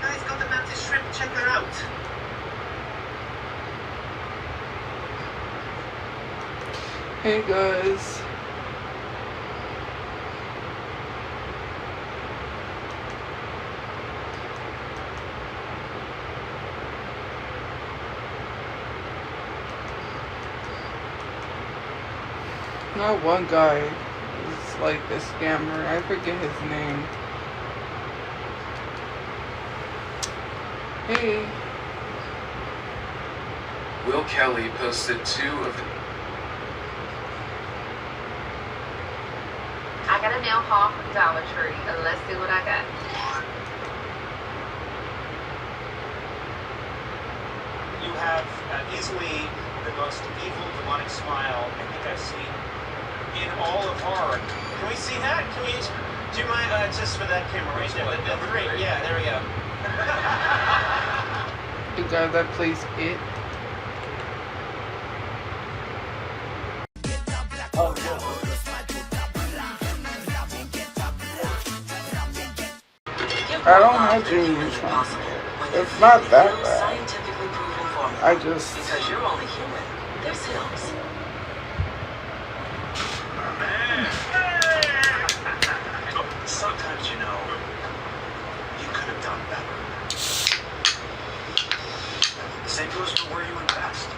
Guys, got the mantis shrimp. Check her out. Hey guys. Not one guy is like a scammer. I forget his name. Hey. Will Kelly posted 2 of the... I got a nail haul from Dollar Tree, and let's see what I got. You have easily the most evil demonic smile I think I've seen in all of horror. Can we see that? Can we? Do you mind just for that camera right there? The 3. Yeah, there we go. The guy that plays It. I don't have dreams. It's not that bad. I just... Because you're only human. There's hills. Sometimes, you know, you could have done better. The same goes for where you invest.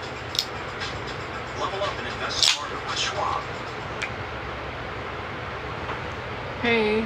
Level up and invest smarter with Schwab. Hey.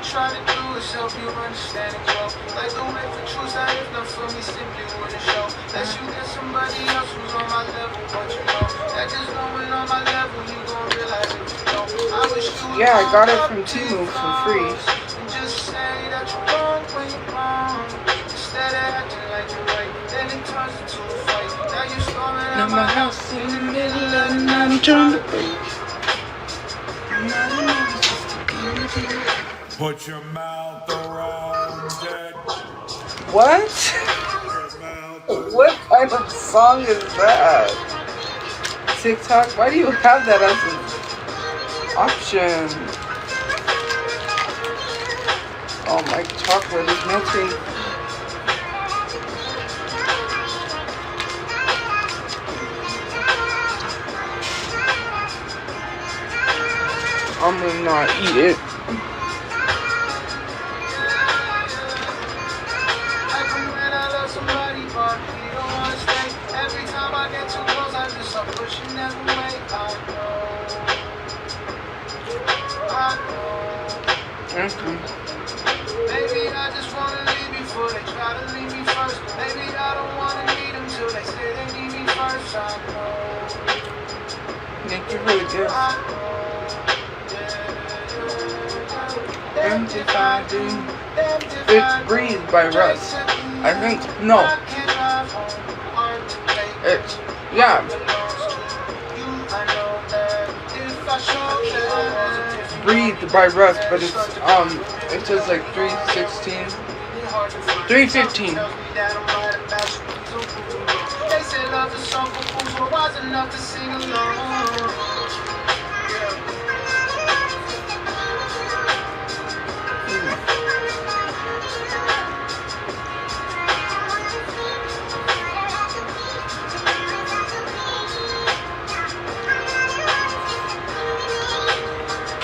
Try to do is help you understand and grow. Like the way for truth that is not for me simply wouldn't show. Unless you get somebody else who's on my level, but you know that just knowing on my level you gon' realize it, you know. I wish you Yeah, I got it from Temu for free. And just say that you're wrong when you're wrong. Instead of acting like you're right, then it turns into a fight. Now you're storming Now my house in the middle of the night, I'm trying to think. Put your mouth around it. What? What kind of song is that? TikTok? Why do you have that as an option? Oh, my chocolate is melting. I'm gonna not eat it. Maybe I just wanna leave before they try to leave me first. Maybe I don't wanna need them till they say they need me first. I know. Thank you for the gift. And if I do, it's Breathe by Russ. I think, no. It's, yeah. Breathe by Russ, but it's, it says like 3:16. 3:15. They say love is so cool, so wise enough to sing along.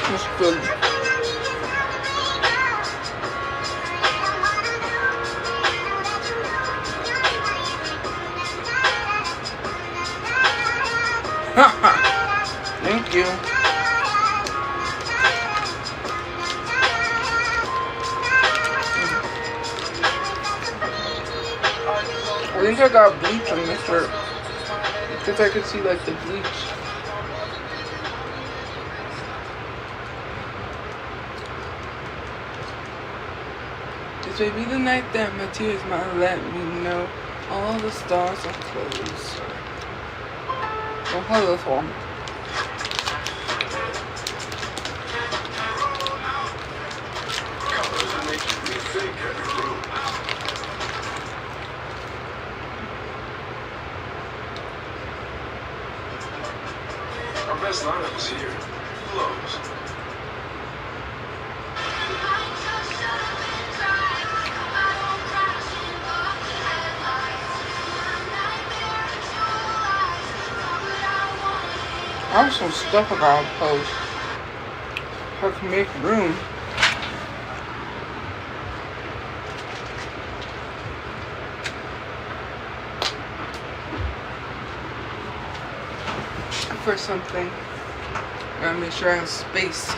It's good. Thank you. I think I got bleach on this shirt because I could see like the bleach. This may be the night that my tears might let me know all the stars are closed. Don't play this one. best lineup is here. Who knows? I have some stuff about post. How to make room. For something. Gotta make sure I have space.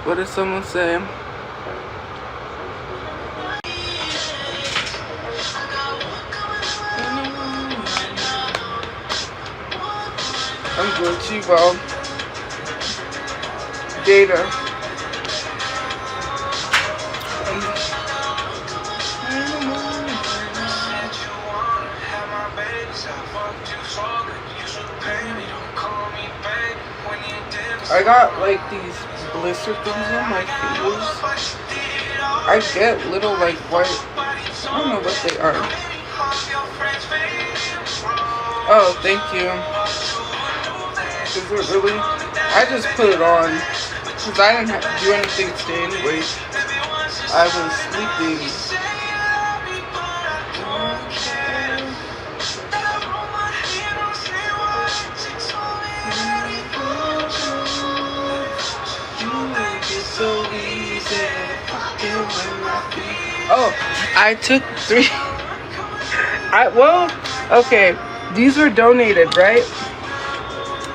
What did someone say? I'm Gucci, well, data. I got like these blister things on my fingers. I get little like white, I don't know what they are. Oh, thank you. Is it really? I just put it on because I didn't have to do anything today anyway. I was sleeping. Oh, I took 3. Okay, these were donated, right?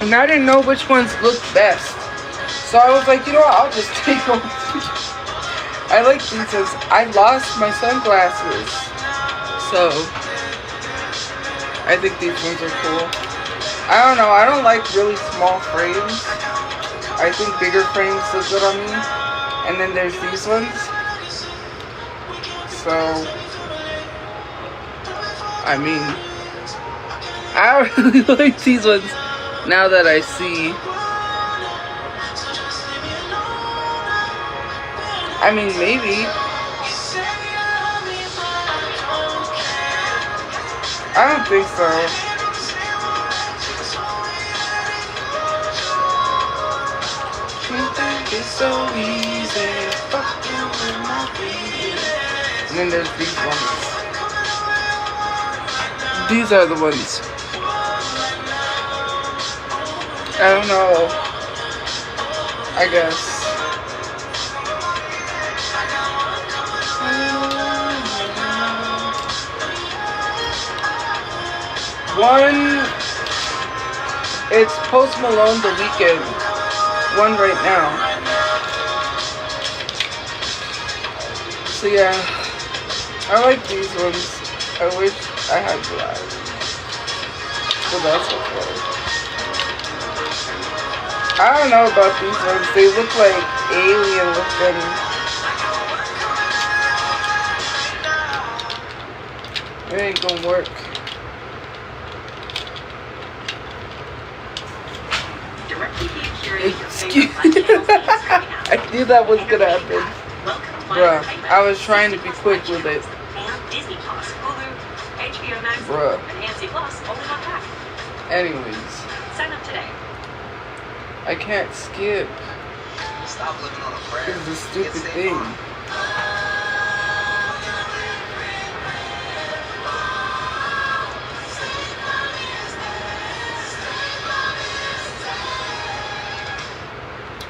And I didn't know which ones looked best. So I was like, you know what, I'll just take them. I like these because I lost my sunglasses. So, I think these ones are cool. I don't know, I don't like really small frames. I think bigger frames look good on me. And then there's these ones. So, I mean, I really like these ones now that I see. I mean, maybe. I don't think so. It's so easy, fucking with my feet. And then there's these ones. These are the ones. I don't know. I guess. One, it's Post Malone The Weeknd. One right now. So yeah, I like these ones. I wish I had black. So that's okay. I don't know about these ones. They look like alien looking. It ain't gonna work. Excuse me. I knew that was gonna happen. Bruh, I was trying to be quick with it. Bruh. Anyways. Sign up today. I can't skip. Stop living on a prayer. This is a stupid thing.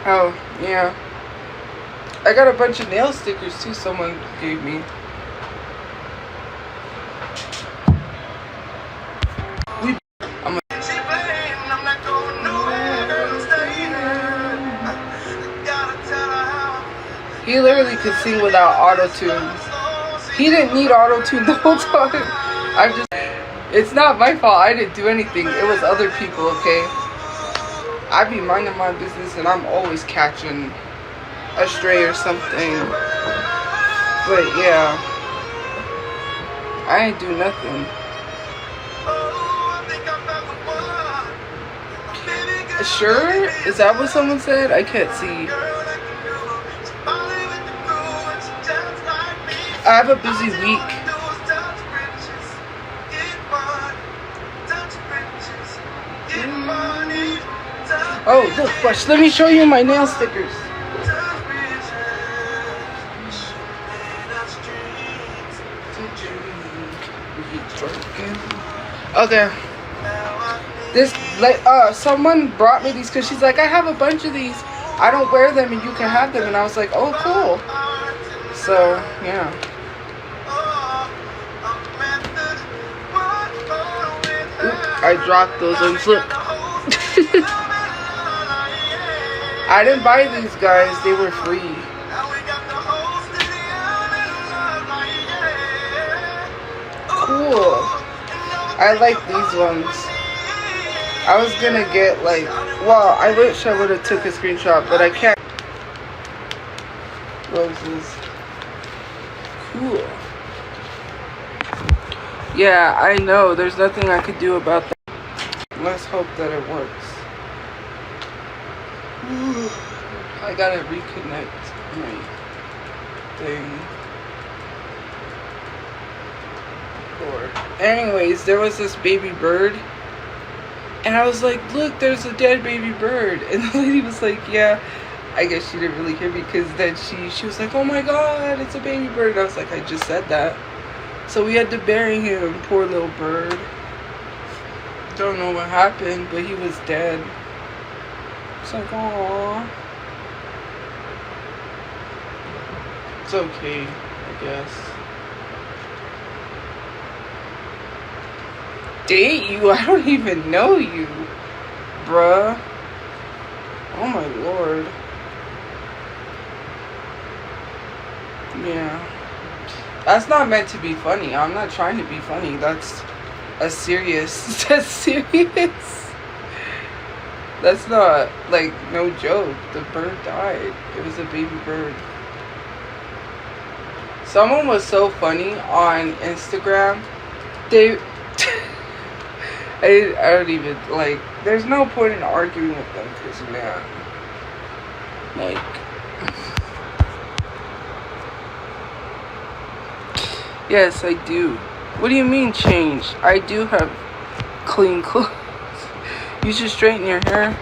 Oh, yeah. I got a bunch of nail stickers too someone gave me. He literally could sing without auto-tune. He didn't need auto-tune the whole time. It's not my fault. I didn't do anything. It was other people, okay? I be minding my business and I'm always catching a stray or something. But yeah, I ain't do nothing. Sure? Is that what someone said? I can't see. I have a busy week. Oh, look, watch. Let me show you my nail stickers. Okay. This, like, someone brought me these because she's like, I have a bunch of these. I don't wear them and you can have them. And I was like, oh, cool. So, yeah. Oop, I dropped those ones. Look. I didn't buy these, guys. They were free. Cool. I like these ones. I was gonna get like, well, I wish I would have took a screenshot, but I can't. Roses. Cool. Yeah, I know. There's nothing I could do about that. Let's hope that it works. I gotta reconnect my thing. Lord. Anyways, there was this baby bird. And I was like, look, there's a dead baby bird. And the lady was like, yeah. I guess she didn't really hear me because then she was like, oh my god, it's a baby bird. And I was like, I just said that. So we had to bury him, poor little bird. Don't know what happened, but he was dead. It's like, aww. It's okay, I guess. Date you? I don't even know you, bruh. Oh my lord. Yeah. That's not meant to be funny. I'm not trying to be funny. That's a serious. That's serious. That's not, like, no joke. The bird died. It was a baby bird. Someone was so funny on Instagram. They... I don't even, like, there's no point in arguing with them because, man, like, yes, I do. What do you mean change? I do have clean clothes. You should straighten your hair.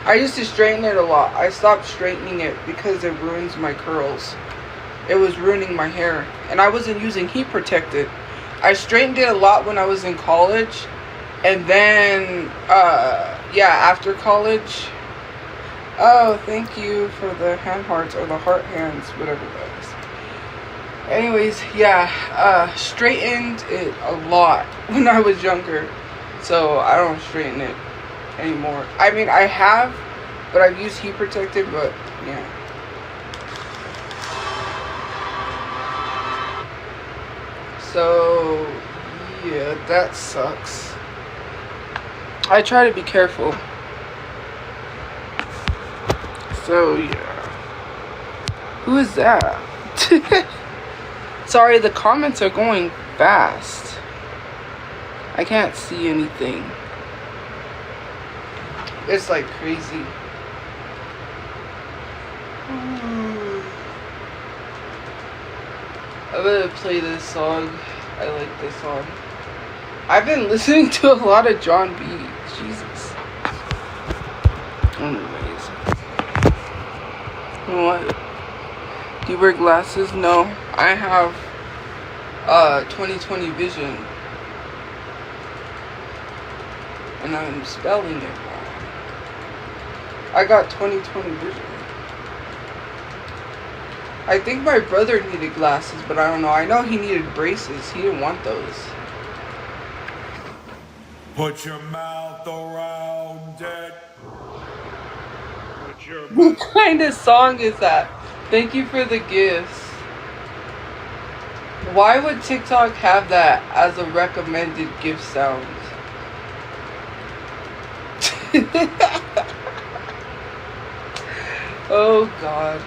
I used to straighten it a lot. I stopped straightening it because it ruins my curls. It was ruining my hair. And I wasn't using heat protectant. I straightened it a lot when I was in college. And then, yeah, after college. Oh, thank you for the hand hearts or the heart hands, whatever that is. Anyways, yeah, straightened it a lot when I was younger. So I don't straighten it anymore. I mean, I have, but I've used heat protectant, but yeah. So, yeah, that sucks. I try to be careful. So, yeah. Who is that? Sorry, the comments are going fast. I can't see anything. It's like crazy. I'm gonna play this song. I like this song. I've been listening to a lot of John B. Jesus. Anyways. You know what? Do you wear glasses? No. I have 20/20 vision. And I'm spelling it wrong. I got 20/20 vision. I think my brother needed glasses, but I don't know. I know he needed braces. He didn't want those. Put your mouth around it. Put your What kind of song is that? Thank you for the gifts. Why would TikTok have that as a recommended gift sound? Oh God.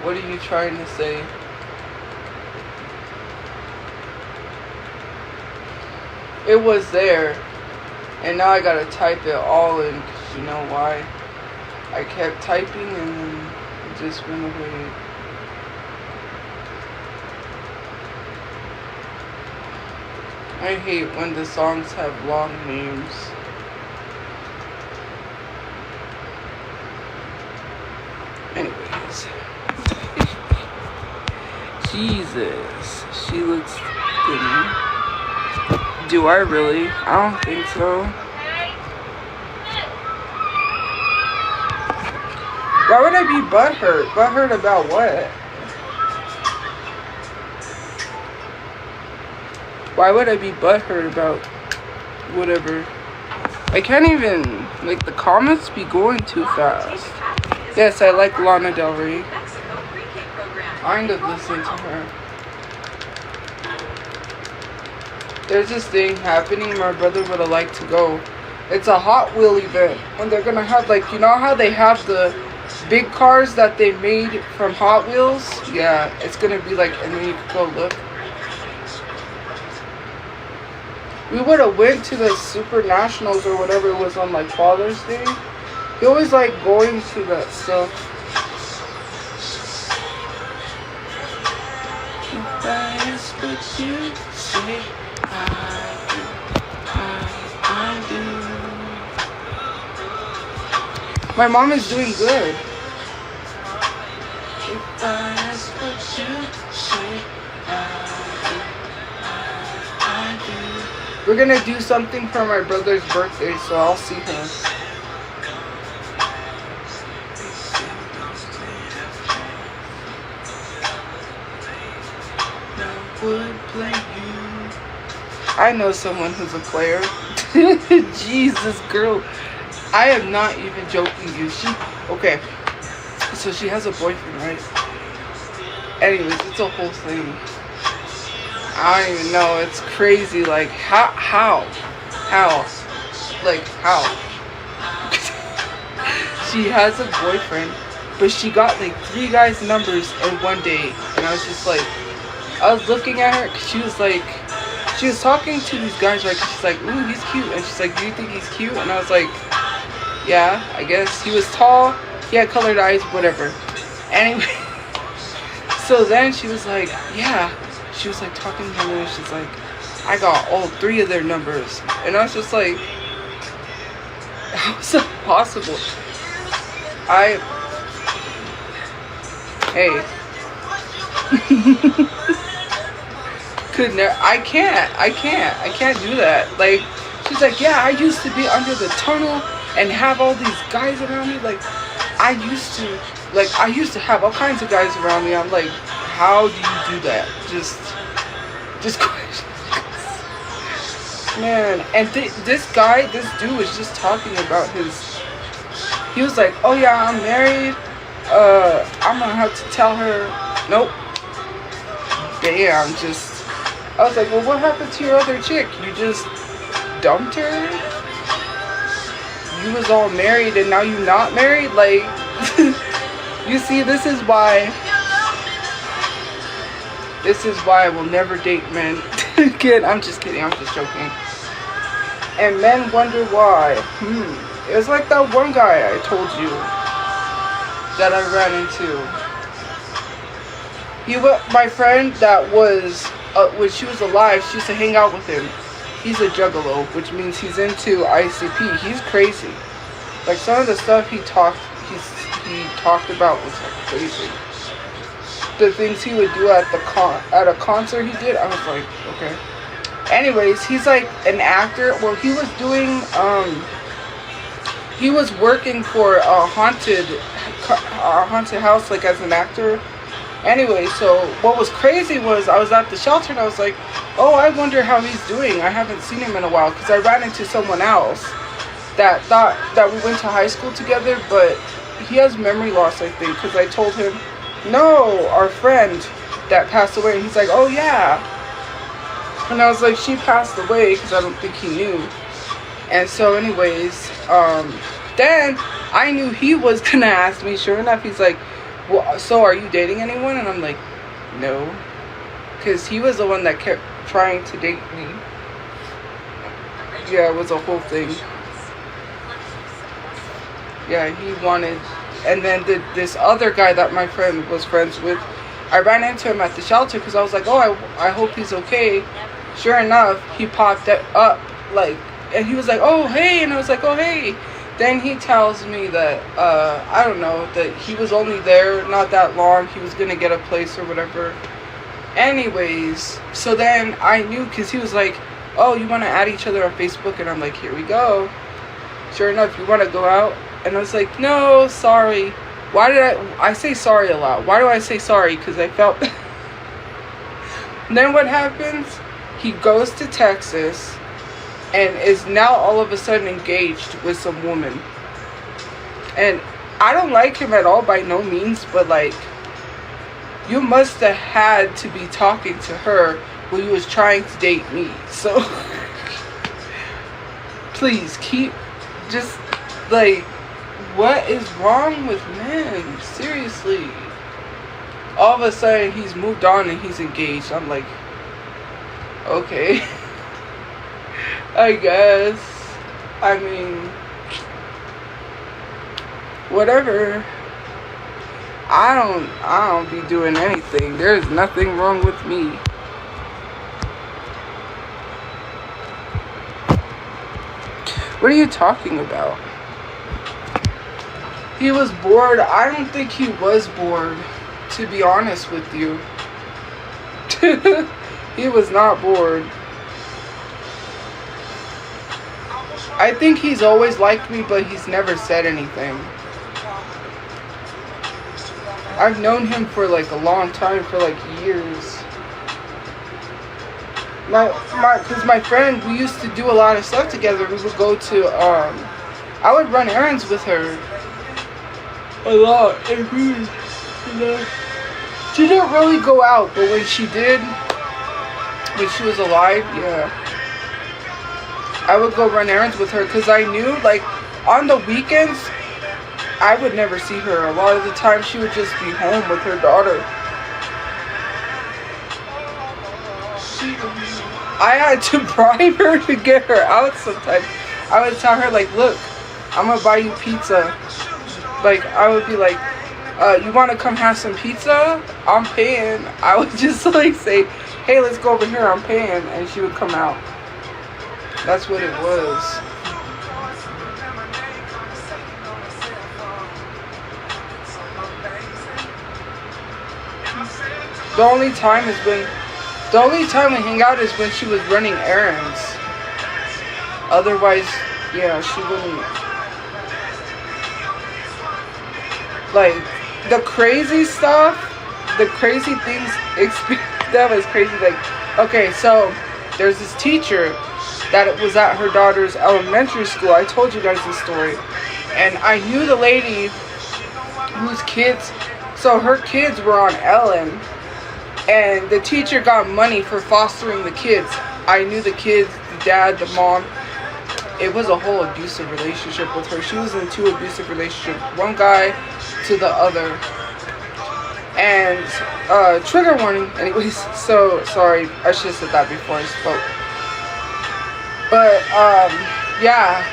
What are you trying to say? It was there. And now I gotta type it all in. Cause you know why? I kept typing and then it just went away. I hate when the songs have long names. Jesus, she looks skinny. Do I really? I don't think so. Why would I be butthurt? Butthurt about what? Why would I be butthurt about whatever? I can't even, like, the comments be going too fast. Yes, I like Lana Del Rey. I end up listening to her. There's this thing happening my brother would have liked to go. It's a Hot Wheel event. And they're gonna have, like, you know how they have the big cars that they made from Hot Wheels? Yeah, it's gonna be like, and then you can go look. We would have went to the Super Nationals or whatever it was on, like, Father's Day. He always like going to that stuff. If that's what you say, I do. My mom is doing good. If that's what you say, I do. We're gonna do something for my brother's birthday, so I'll see him. Would play you. I know someone who's a player. Jesus, girl. I am not even joking you. Okay. So she has a boyfriend, right? Anyways, it's a whole thing. I don't even know. It's crazy. Like, how? Like, how? She has a boyfriend, but she got like 3 guys' numbers in one day. And I was just like, I was looking at her, cause she was talking to these guys, right? She's like, ooh, he's cute. And she's like, do you think he's cute? And I was like, yeah, I guess. He was tall, he had colored eyes, whatever. Anyway, so then she was like, yeah. She was like talking to him and she's like, I got all 3 of their numbers. And I was just like, how is that possible? Hey. I can't do that. Like, she's like, yeah, I used to be under the tunnel and have all these guys around me. Like, I used to have all kinds of guys around me. I'm like, how do you do that? Just questions. Man, and this dude was just talking about he was like, oh yeah, I'm married. I'm gonna have to tell her. Nope. Damn, I was like, well, what happened to your other chick? You just dumped her? You was all married and now you not married? Like, you see, this is why I will never date men. Kid, I'm just kidding, I'm just joking. And men wonder why. It was like that one guy I told you that I ran into. My friend that was, when she was alive, she used to hang out with him. He's a juggalo, which means he's into ICP. He's crazy. Like, some of the stuff he talked about was like crazy. The things he would do at a concert he did, I was like, okay. Anyways, he's like an actor. Well, he was working for a haunted house, like, as an actor. Anyway, so what was crazy was I was at the shelter and I was like, oh, I wonder how he's doing. I haven't seen him in a while, because I ran into someone else that thought that we went to high school together, but he has memory loss, I think, because I told him, no, our friend that passed away, and he's like, oh yeah. And I was like, she passed away, because I don't think he knew. And so anyways, then I knew he was gonna ask me. Sure enough, he's like, well, so are you dating anyone? And I'm like, no, because he was the one that kept trying to date me. Yeah, it was a whole thing. Yeah, he wanted. And then this other guy that my friend was friends with, I ran into him at the shelter because I was like, oh, I hope he's okay. Sure enough, he popped up, like, and he was like, oh, hey. And I was like, oh, hey. Then he tells me that, I don't know, that he was only there not that long. He was going to get a place or whatever. Anyways, so then I knew, because he was like, oh, you want to add each other on Facebook? And I'm like, here we go. Sure enough, you want to go out? And I was like, no, sorry. Why did I say sorry a lot? Why do I say sorry? Because I felt... And then what happens? He goes to Texas and is now all of a sudden engaged with some woman. And I don't like him at all, by no means, but like, you must have had to be talking to her when you was trying to date me. So please keep, just like, what is wrong with men? Seriously. All of a sudden he's moved on and he's engaged. I'm like, okay. I guess. I mean, whatever. I don't be doing anything. There's nothing wrong with me. What are you talking about? He was bored. I don't think he was bored, to be honest with you. He was not bored. I think he's always liked me, but he's never said anything. I've known him for like a long time, for like years. Cause my friend, we used to do a lot of stuff together. We would go to, I would run errands with her a lot. And we, you know, she didn't really go out, but when she did, when she was alive, yeah, I would go run errands with her, because I knew, like, on the weekends, I would never see her. A lot of the time, she would just be home with her daughter. I had to bribe her to get her out sometimes. I would tell her, like, look, I'm gonna buy you pizza. Like, I would be like, you want to come have some pizza? I'm paying. I would just, like, say, hey, let's go over here, I'm paying. And she would come out. That's what it was. The only time we hang out is when she was running errands. Otherwise, yeah, she wouldn't. Like, the crazy stuff, the crazy things, that was crazy. Like, okay, so there's this teacher that was at her daughter's elementary school. I told you guys this story. And I knew the lady whose kids, so her kids were on Ellen. And the teacher got money for fostering the kids. I knew the kids, the dad, the mom. It was a whole abusive relationship with her. She was in 2 abusive relationships. One guy to the other. And, trigger warning. Anyways, so, sorry. I should have said that before I spoke. But, yeah.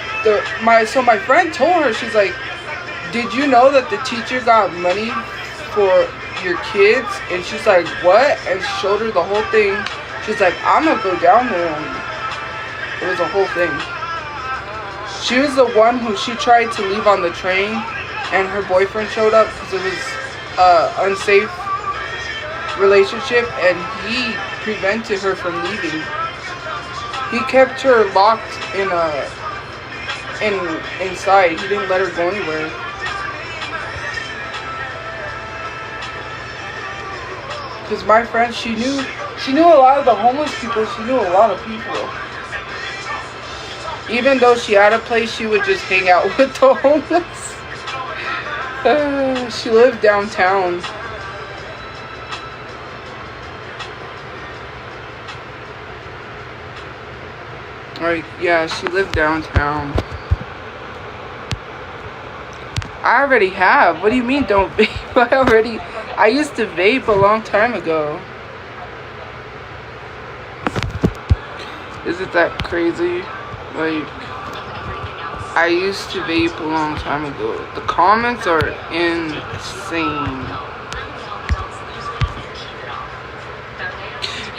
So my friend told her, she's like, did you know that the teacher got money for your kids? And she's like, what? And showed her the whole thing. She's like, I'm gonna go down there. And it was a whole thing. She was the one who she tried to leave on the train, and her boyfriend showed up because it was unsafe relationship, and he prevented her from leaving. He kept her locked inside. He didn't let her go anywhere. Because my friend, she knew a lot of the homeless people. She knew a lot of people. Even though she had a place, she would just hang out with the homeless. She lived downtown. Like, yeah, she lived downtown. I already have. What do you mean don't vape? I used to vape a long time ago. Is it that crazy? Like, I used to vape a long time ago. The comments are insane.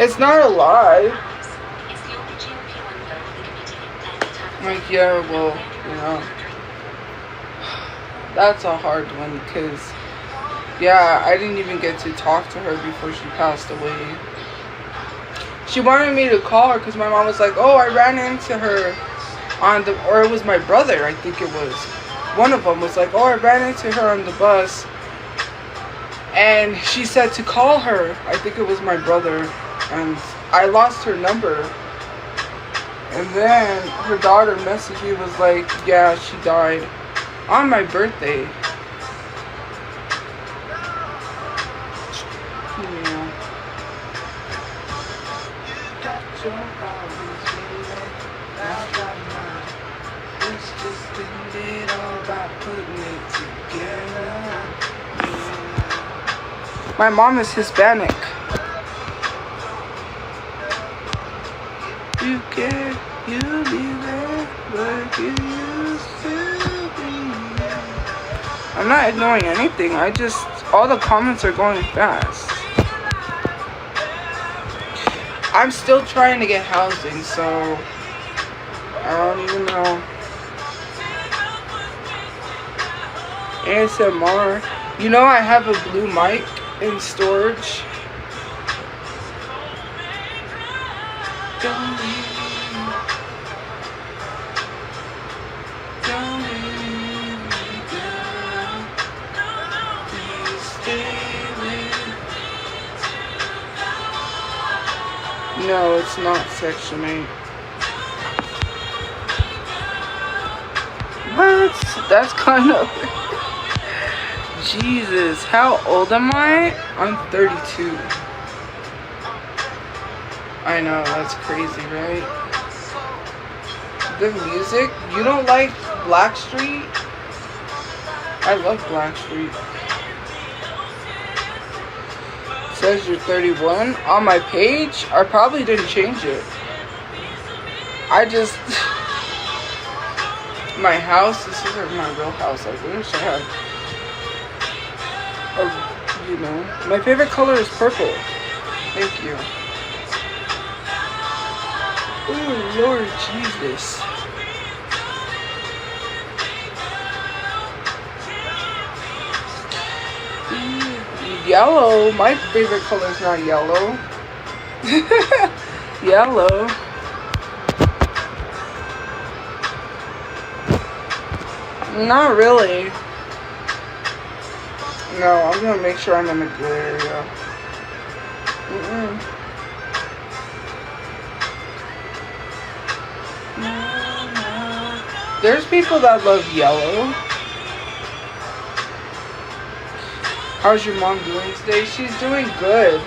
It's not a lie. Like, yeah, well, you know, that's a hard one, because Yeah, I didn't even get to talk to her before she passed away. She wanted me to call her because my mom was like, oh, I ran into her on the, or it was my brother, I think it was. One of them was like, oh, I ran into her on the bus. And she said to call her. I think it was my brother. And I lost her number. And then her daughter messaged me, was like, yeah, she died on my birthday. Yeah. Got your problems, baby. I got mine. Let's just end it all by putting it together. Yeah. My mom is Hispanic. You care, you'll be there, but you used to be there. I'm not ignoring anything. I just, all the comments are going fast. I'm still trying to get housing, so I don't even know. ASMR. You know I have a blue mic in storage. Don't leave me. Don't leave me, girl. Please stay with me. No, it's not Section 8. What? That's kind of... Jesus, how old am I? I'm 32. I know, that's crazy, right? The music? You don't like Blackstreet? I love Blackstreet. It says you're 31. On my page, I probably didn't change it. I just... my house, this isn't my real house. I wish I had... a, you know. My favorite color is purple. Thank you. Oh, Lord Jesus. Yellow. My favorite color is not yellow. Yellow. Not really. No, I'm gonna make sure I'm in a good area. There's people that love yellow. How's your mom doing today? She's doing good.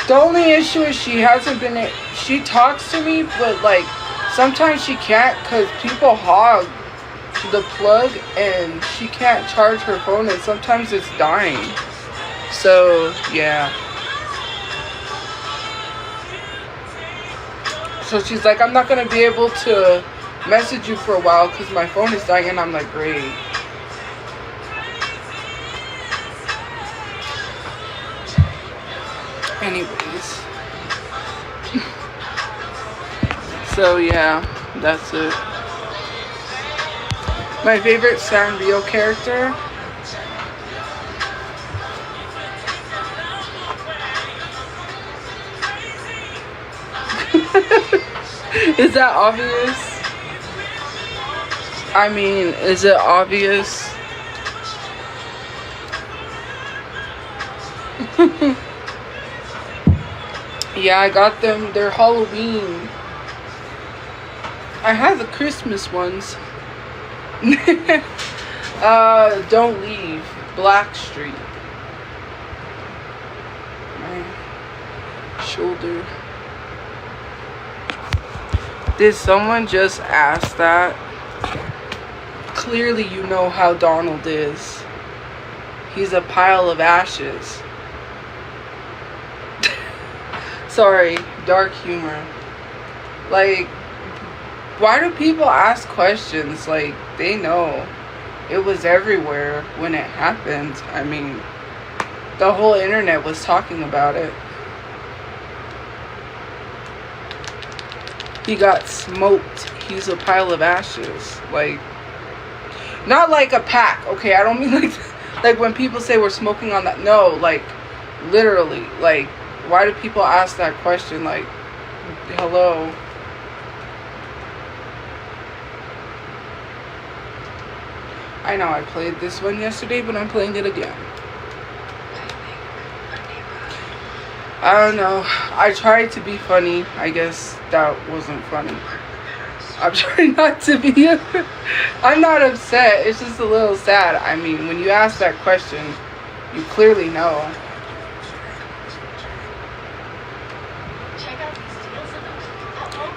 The only issue is she hasn't been... She talks to me, but like sometimes she can't because people hog the plug and she can't charge her phone and sometimes it's dying. So, yeah. So she's like, I'm not going to be able to message you for a while because my phone is dying, and I'm like, great. Anyways. So yeah, that's it. My favorite Sanrio character? Is that obvious? I mean, is it obvious? Yeah, I got them. They're Halloween. I have the Christmas ones. Don't Leave. Blackstreet. My shoulder. Did someone just ask that? Clearly you know how Donald is. He's a pile of ashes. Sorry, dark humor. Like, why do people ask questions? Like, they know. It was everywhere when it happened. I mean, the whole internet was talking about it. He got smoked. He's a pile of ashes. Like, not like a pack, okay? I don't mean Like when people say we're smoking on that, no, like literally, like why do people ask that question? Like, hello. I know I played this one yesterday, but I'm playing it again. I don't know. I tried to be funny. I guess that wasn't funny. I'm trying not to be. I'm not upset. It's just a little sad. I mean, when you ask that question, you clearly know.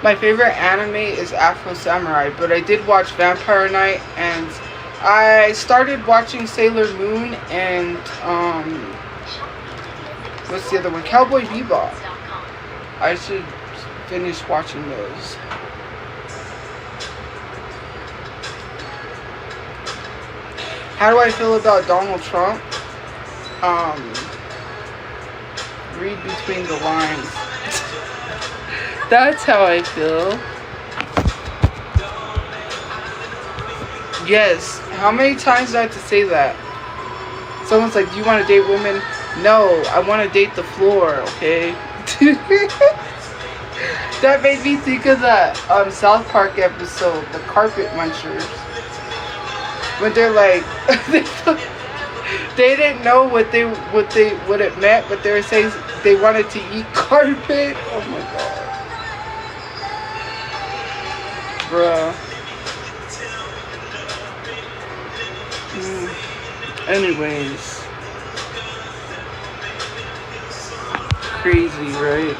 My favorite anime is Afro Samurai, but I did watch Vampire Knight, and I started watching Sailor Moon and what's the other one? Cowboy Bebop. I should finish watching those. How do I feel about Donald Trump? Read between the lines. That's how I feel. Yes. How many times do I have to say that? Someone's like, do you want to date women? No, I want to date the floor, okay? That made me think of that South Park episode, The Carpet Munchers. When they're like, they didn't know what it meant, but they were saying they wanted to eat carpet. Oh my god. Bruh. Anyways. Crazy, right?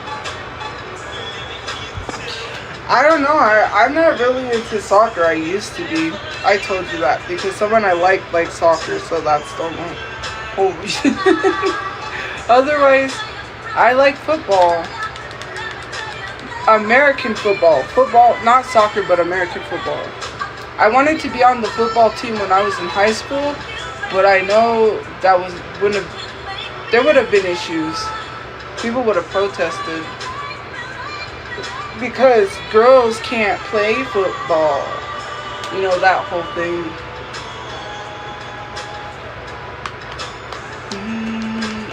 I don't know. I'm not really into soccer. I used to be. I told you that because someone I like soccer, so that's the whole reason. Otherwise, I like football. American football. Football, not soccer, but American football. I wanted to be on the football team when I was in high school, but I know that there would have been issues. People would have protested. Because girls can't play football. You know, that whole thing.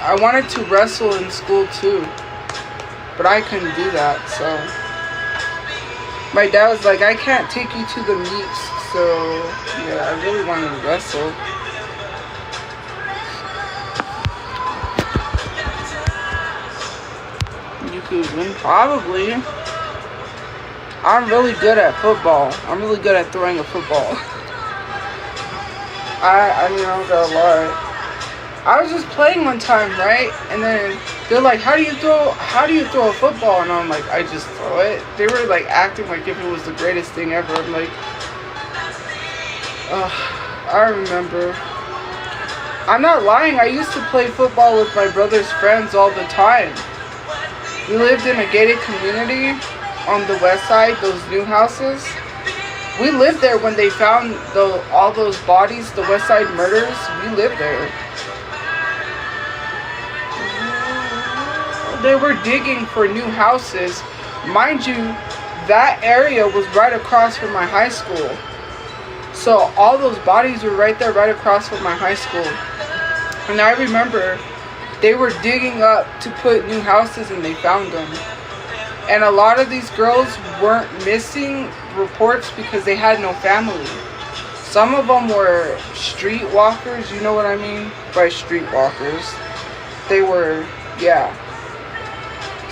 I wanted to wrestle in school too. But I couldn't do that, so. My dad was like, I can't take you to the meets. So, yeah, I really wanted to wrestle. You could win, probably. I'm really good at football. I'm really good at throwing a football. I mean, I don't got a lot. I was just playing one time, right? And then they're like, how do you throw a football? And I'm like, I just throw it. They were like acting like if it was the greatest thing ever. I'm like, I remember. I'm not lying. I used to play football with my brother's friends all the time. We lived in a gated community on the west side, those new houses. We lived there when they found all those bodies, the West Side murders. We lived there. They were digging for new houses. Mind you, that area was right across from my high school. So all those bodies were right there, right across from my high school. And I remember they were digging up to put new houses and they found them. And a lot of these girls weren't missing reports because they had no family. Some of them were streetwalkers, you know what I mean by streetwalkers. They were, yeah.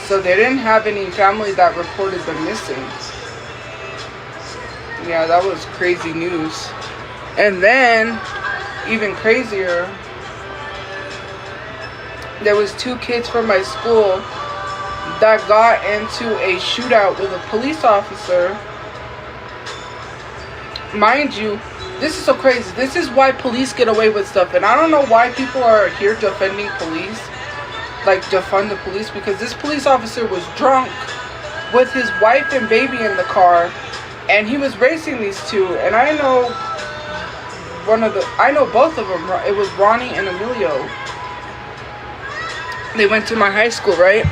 So they didn't have any family that reported them missing. Yeah, that was crazy news. And then, even crazier, there was 2 kids from my school that got into a shootout with a police officer. Mind you, this is so crazy. This is why police get away with stuff. And I don't know why people are here defending police. Like, defund the police. Because this police officer was drunk with his wife and baby in the car. And he was racing these 2. And I know both of them. It was Ronnie and Emilio. They went to my high school, right?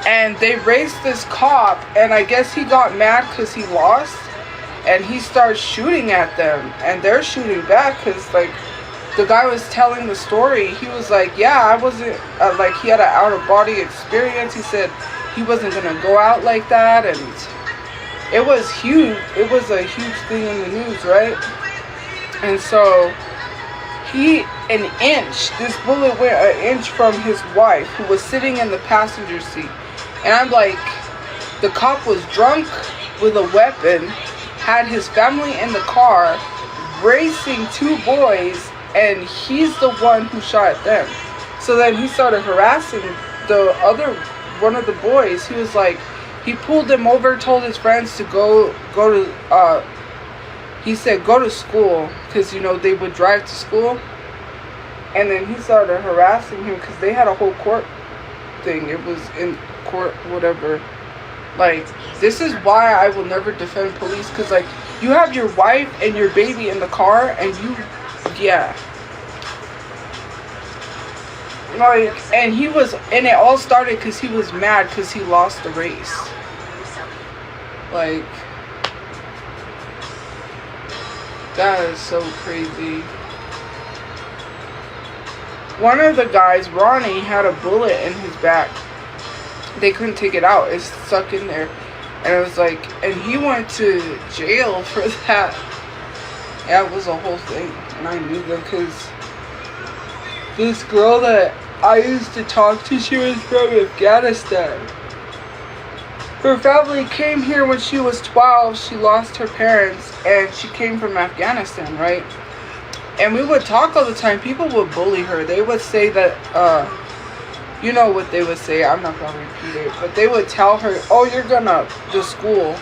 And they raced this cop, and I guess he got mad because he lost, and he starts shooting at them, and they're shooting back because, like, the guy was telling the story. He was like, yeah, I wasn't, like, he had an out-of-body experience. He said he wasn't going to go out like that, and it was huge. It was a huge thing in the news, right? And so, this bullet went an inch from his wife, who was sitting in the passenger seat. And I'm like, the cop was drunk with a weapon, had his family in the car, racing 2 boys, and he's the one who shot them. So then he started harassing one of the boys. He was like, he pulled them over, told his friends to go to, he said, go to school, because, you know, they would drive to school. And then he started harassing him, because they had a whole court thing. It was in court, whatever. Like, this is why I will never defend police, because, like, you have your wife and your baby in the car, and yeah. Like, and it all started because he was mad because he lost the race. Like, that is so crazy. One of the guys, Ronnie, had a bullet in his back. They couldn't take it out. It's stuck in there. And it was like, and he went to jail for that. Yeah, it was a whole thing. And I knew them because this girl that I used to talk to, she was from Afghanistan. Her family came here when she was 12. She lost her parents and she came from Afghanistan, right? And we would talk all the time. People would bully her. They would say that, you know what they would say. I'm not going to repeat it. But they would tell her, oh, you're going to school.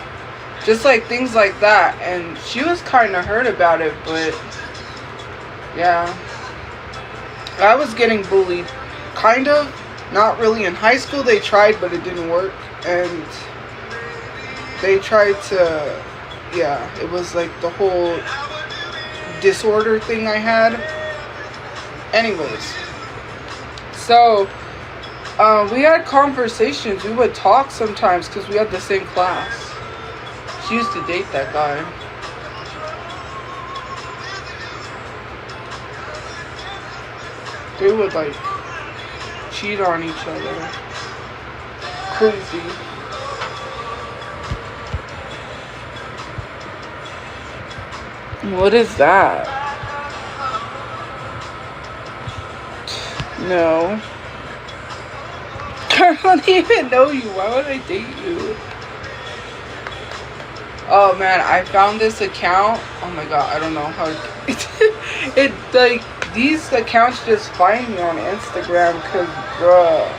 Just like things like that. And she was kind of hurt about it. But, yeah. I was getting bullied. Kind of. Not really in high school. They tried, but it didn't work. And they tried to, yeah. It was like the whole disorder thing I had. Anyways, so we had conversations. We would talk sometimes because we had the same class. She used to date that guy. They would like cheat on each other. Crazy. What is that? No. I don't even know you. Why would I date you? Oh man, I found this account. Oh my god, I don't know how it like these accounts just find me on Instagram because bruh,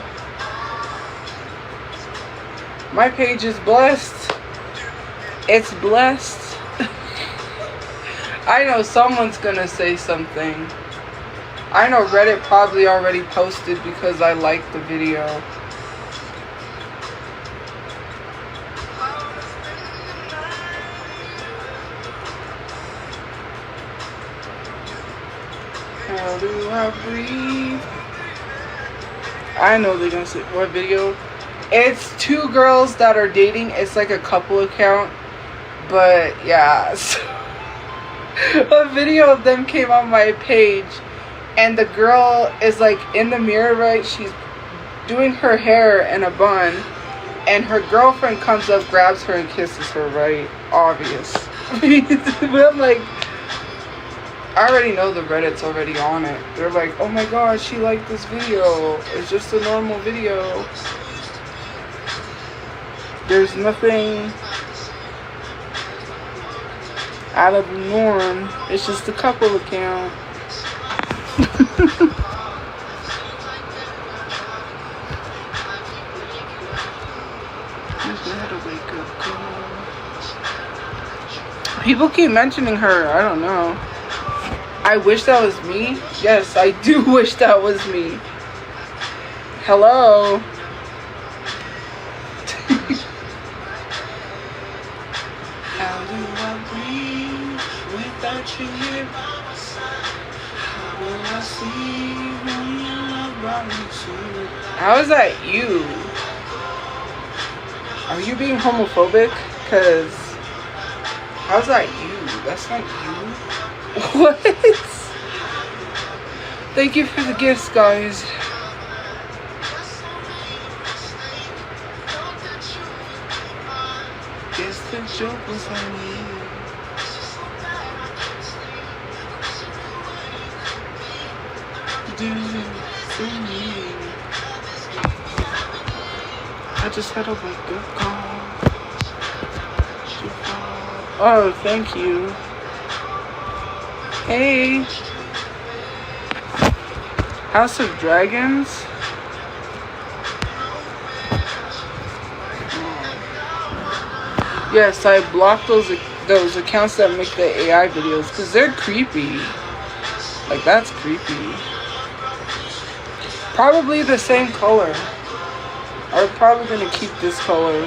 my page is blessed. It's blessed. I know someone's gonna say something. I know Reddit probably already posted because I liked the video. How do I breathe? I know they're gonna say, what video? It's 2 girls that are dating. It's like a couple account. But yeah, so a video of them came on my page, and the girl is like in the mirror, right? She's doing her hair in a bun, and her girlfriend comes up, grabs her, and kisses her, right? Obvious. But I'm like, I already know the Reddit's already on it. They're like, oh my gosh, she liked this video. It's just a normal video. There's nothing out of the norm. It's just a couple account. People keep mentioning her. I don't know. I wish that was me. Yes, I do wish that was me. Hello. How do I breathe without you here by my side? How will I see when your love brought me to? How is that you? Are you being homophobic? Cause how's that you? That's not you. What? Thank you for the gifts, guys. Guess the joke was on you. Do for me. I just had a wake-up call. Oh, thank you. Hey. House of Dragons? Yes, I blocked those accounts that make the AI videos because they're creepy. Like, that's creepy. Probably the same color. I'm probably gonna keep this color.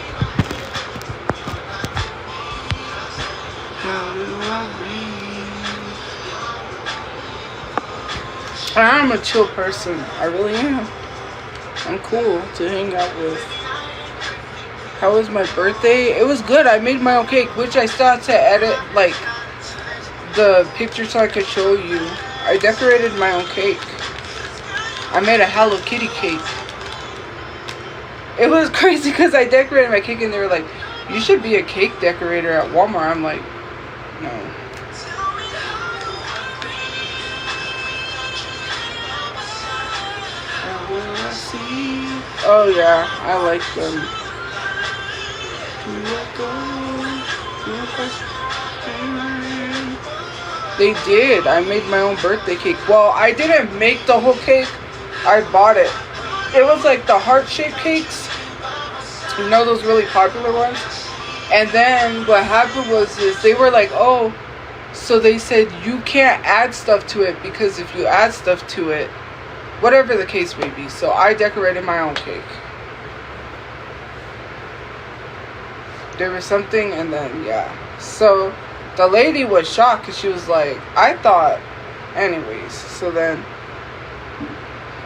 How do I read? I'm a chill person. I really am. I'm cool to hang out with. How was my birthday? It was good. I made my own cake, which I still had to edit, like, the picture so I could show you. I decorated my own cake. I made a Hello Kitty cake. It was crazy because I decorated my cake and they were like, you should be a cake decorator at Walmart. I'm like, no. Oh yeah, I like them. They did. I made my own birthday cake. Well, I didn't make the whole cake. I bought it. It was like the heart-shaped cakes. You know those really popular ones? And then what happened was is they were like, oh, so they said you can't add stuff to it because if you add stuff to it, whatever the case may be. So I decorated my own cake. There was something and then, yeah. So the lady was shocked because she was like, I thought, anyways. So then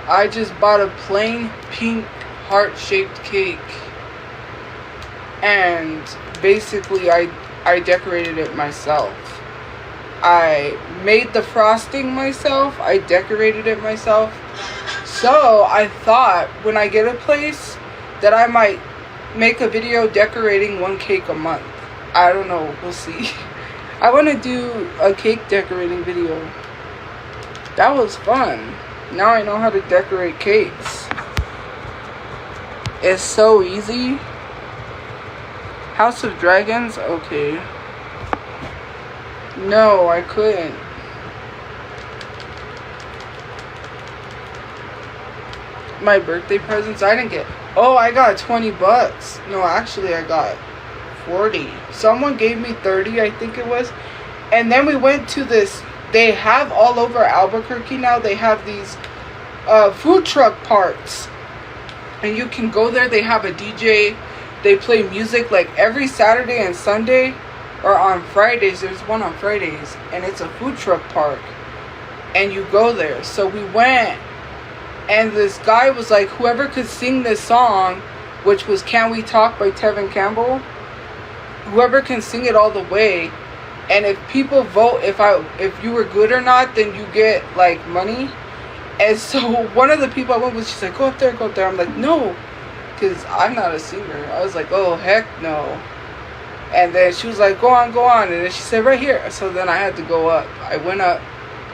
I just bought a plain pink heart-shaped cake. And basically I decorated it myself. I made the frosting myself. I decorated it myself. So I thought when I get a place that I might make a video decorating one cake a month. I don't know. We'll see. I want to do a cake decorating video. That was fun. Now I know how to decorate cakes. It's so easy. House of Dragons? Okay. No, I couldn't. My birthday presents, I didn't get. Oh, I got 20 bucks. No, actually I got 40. Someone gave me 30, I think it was. And then we went to this. They have all over Albuquerque now. They have these food truck parks. And you can go there. They have a DJ. They play music like every Saturday and Sunday. Or on Fridays. There's one on Fridays. And it's a food truck park. And you go there. So we went. And this guy was like, whoever could sing this song, which was Can We Talk by Tevin Campbell, whoever can sing it all the way, and if people vote if you were good or not, then you get like money. And so one of the people I went with, she's like, go up there. I'm like, no, because I'm not a singer. I was like, oh heck no. And then she was like, go on, and then she said right here. So then I had to go up. I went up,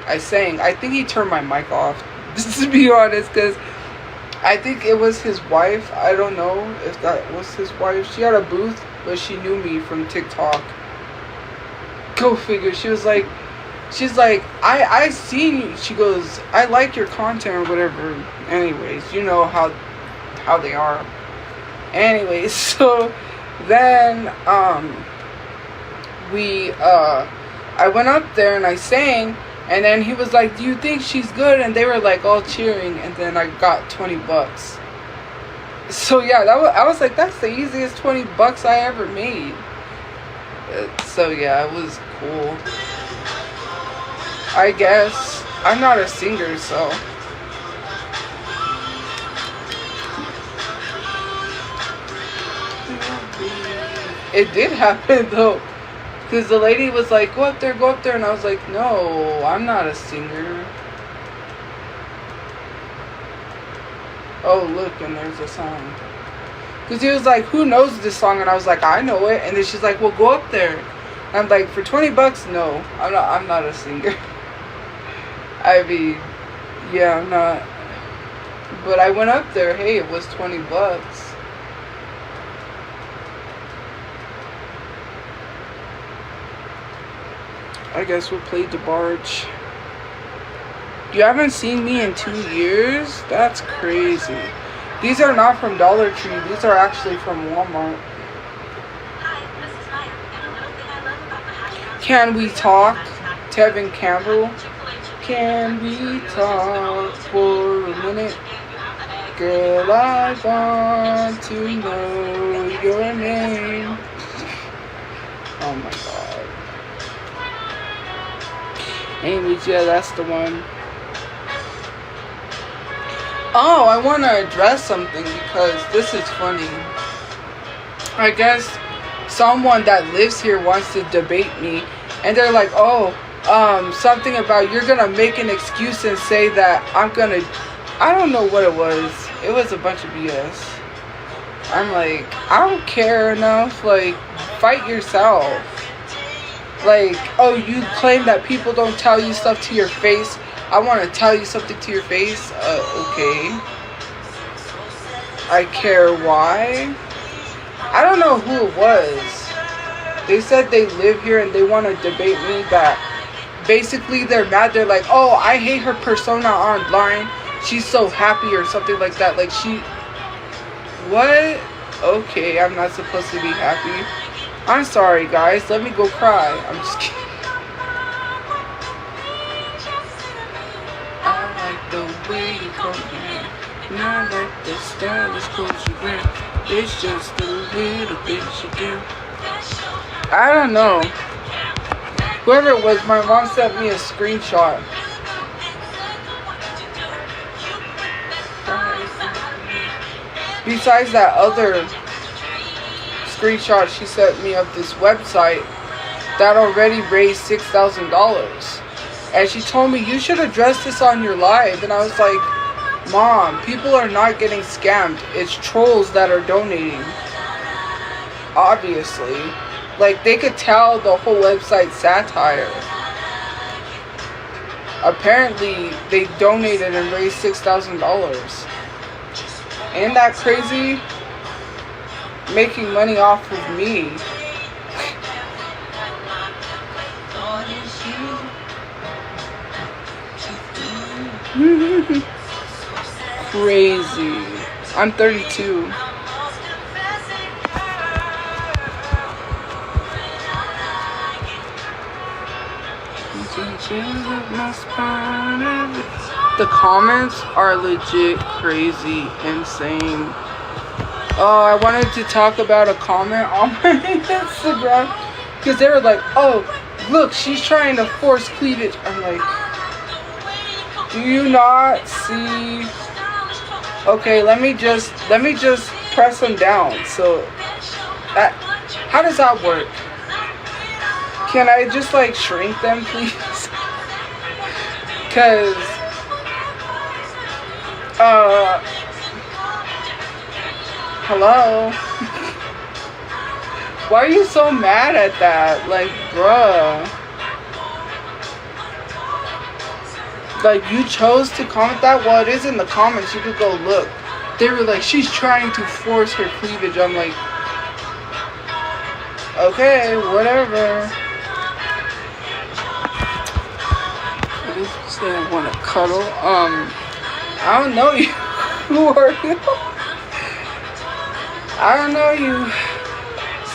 I sang. I think he turned my mic off, just to be honest, because I think it was his wife. I don't know if that was his wife. She had a booth, but she knew me from TikTok. Go figure. She's like, I seen you. She goes, I like your content or whatever. Anyways, you know how they are. Anyways, so then I went up there and I sang. And then he was like, do you think she's good? And they were like all cheering. And then I got 20 bucks. So yeah, I was like, that's the easiest 20 bucks I ever made. So yeah, it was cool. I guess. I'm not a singer, so. It did happen though. Because the lady was like, go up there. And I was like, no, I'm not a singer. oh, look, and there's a song. Because he was like, who knows this song? And I was like, I know it. And then she's like, well, go up there. And I'm like, for $20? No, I'm not a singer. I mean, yeah, I'm not. But I went up there. Hey, it was $20. I guess we'll play DeBarge. You haven't seen me in 2 years? That's crazy. These are not from Dollar Tree. These are actually from Walmart. Can we talk? Tevin Campbell. Can we talk for a minute? Girl, I want to know your name. Oh my god. Anyways, yeah, that's the one. Oh, I want to address something because this is funny. I guess someone that lives here wants to debate me, and they're like, oh, something about you're gonna make an excuse and say that I don't know what it was. It was a bunch of BS. I'm like, I don't care enough. Like, fight yourself. Like, oh, you claim that people don't tell you stuff to your face. I want to tell you something to your face. Okay. I care why. I don't know who it was. They said they live here and they want to debate me that basically they're mad. They're like, oh, I hate her persona online. She's so happy or something like that. Like what? Okay, I'm not supposed to be happy. I'm sorry, guys. Let me go cry. I'm just kidding. I like the way you come here. And I like the stylish clothes you wear. It's just the little things you do. I don't know. Whoever it was, my mom sent me a screenshot. Besides that other screenshot she sent me of this website that already raised $6,000. And she told me, you should address this on your live. And I was like, Mom, people are not getting scammed. It's trolls that are donating. Obviously. Like, they could tell the whole website's satire. Apparently, they donated and raised $6,000. Ain't that crazy? Making money off of me. Crazy. I'm 32. The comments are legit crazy, insane. Oh, I wanted to talk about a comment on my Instagram because they were like, oh, look, she's trying to force cleavage. I'm like, do you not see? Okay, let me just press them down. So that, how does that work? Can I just like shrink them, please? Cause hello? Why are you so mad at that? Like, bruh. Like, you chose to comment that? Well, it is in the comments. You could go look. They were like, she's trying to force her cleavage. I'm like, okay, whatever. Say I want to cuddle. I don't know you. Who are you? I don't know you.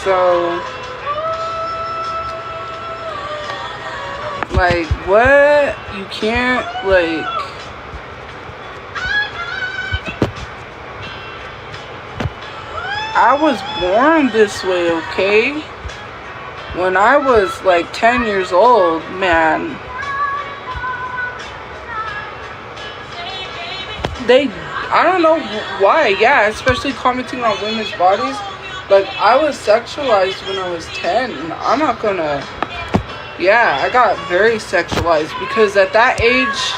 So, like, what? You can't, like, I was born this way, okay? When I was like 10 years old, man, I don't know why, yeah, especially commenting on women's bodies. Like, I was sexualized when I was 10, and I'm not gonna, yeah, I got very sexualized because at that age,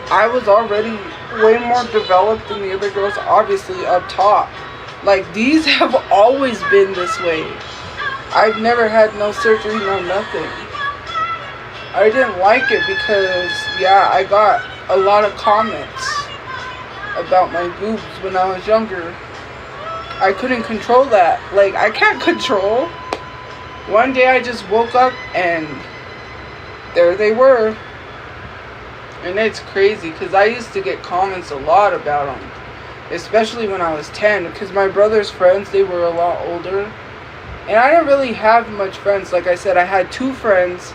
I was already way more developed than the other girls, obviously up top. Like, these have always been this way. I've never had no surgery, no nothing. I didn't like it because, yeah, I got a lot of comments about my boobs when I was younger. I couldn't control that. Like, I can't control. One day I just woke up and there they were. And it's crazy because I used to get comments a lot about them. Especially when I was 10. Because my brother's friends, they were a lot older. And I didn't really have much friends. Like I said, I had 2 friends.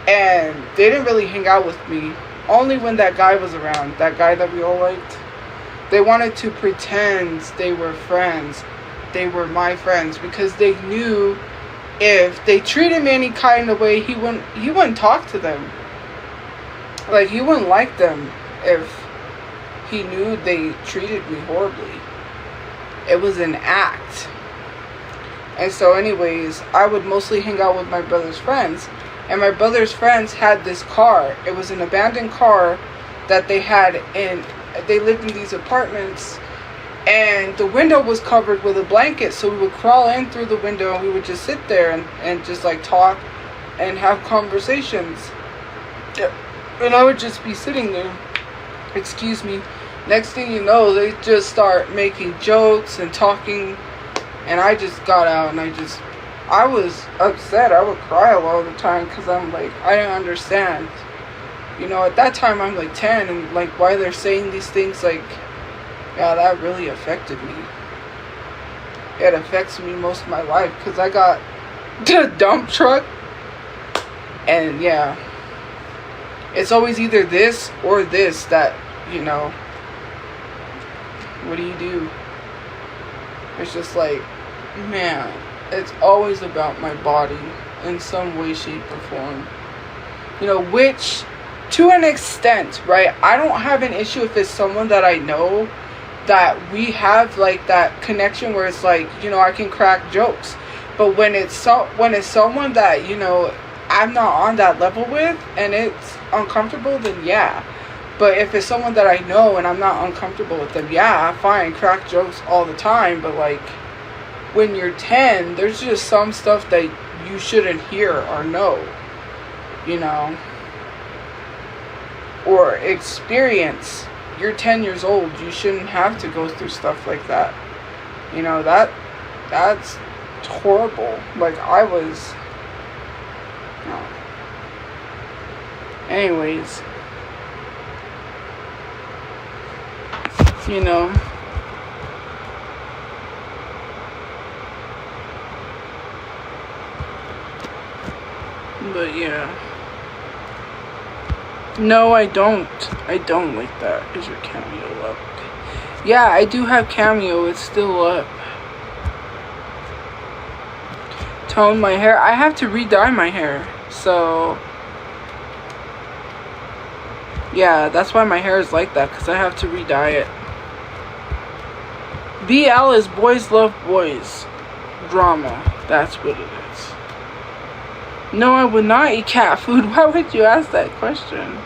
And they didn't really hang out with me. Only when that guy was around. That guy that we all liked. They wanted to pretend they were friends. They were my friends. Because they knew if they treated me any kind of way, he wouldn't talk to them. Like, he wouldn't like them if he knew they treated me horribly. It was an act. And so anyways, I would mostly hang out with my brother's friends. And my brother's friends had this car. It was an abandoned car that they had in... They lived in these apartments. And the window was covered with a blanket. So we would crawl in through the window and we would just sit there and just like talk and have conversations. And I would just be sitting there. Excuse me. Next thing you know, they just start making jokes and talking. And I just got out and I was upset. I would cry a lot of the time because I'm like, I didn't understand. You know, at that time I'm like 10 and like why they're saying these things, like, yeah, that really affected me. It affects me most of my life because I got the dump truck. And yeah, it's always either this or this that, you know, what do you do? It's just like, man, it's always about my body in some way, shape, or form. You know, which, to an extent, right, I don't have an issue if it's someone that I know, that we have like that connection where it's like, you know, I can crack jokes. But when it's someone that, you know, I'm not on that level with and it's uncomfortable, then yeah. But if it's someone that I know and I'm not uncomfortable with them, yeah, fine, crack jokes all the time. But like, when you're 10, there's just some stuff that you shouldn't hear or know, you know, or experience. You're 10 years old, you shouldn't have to go through stuff like that. You know, that's horrible. Like, I was, no. Anyways, you know, but yeah. No, I don't like that. Is your Cameo up? Yeah, I do have Cameo. It's still up. Tone my hair. I have to re-dye my hair. So, yeah, that's why my hair is like that. Because I have to re-dye it. BL is Boys Love Boys. Drama. That's what it is. No, I would not eat cat food. Why would you ask that question?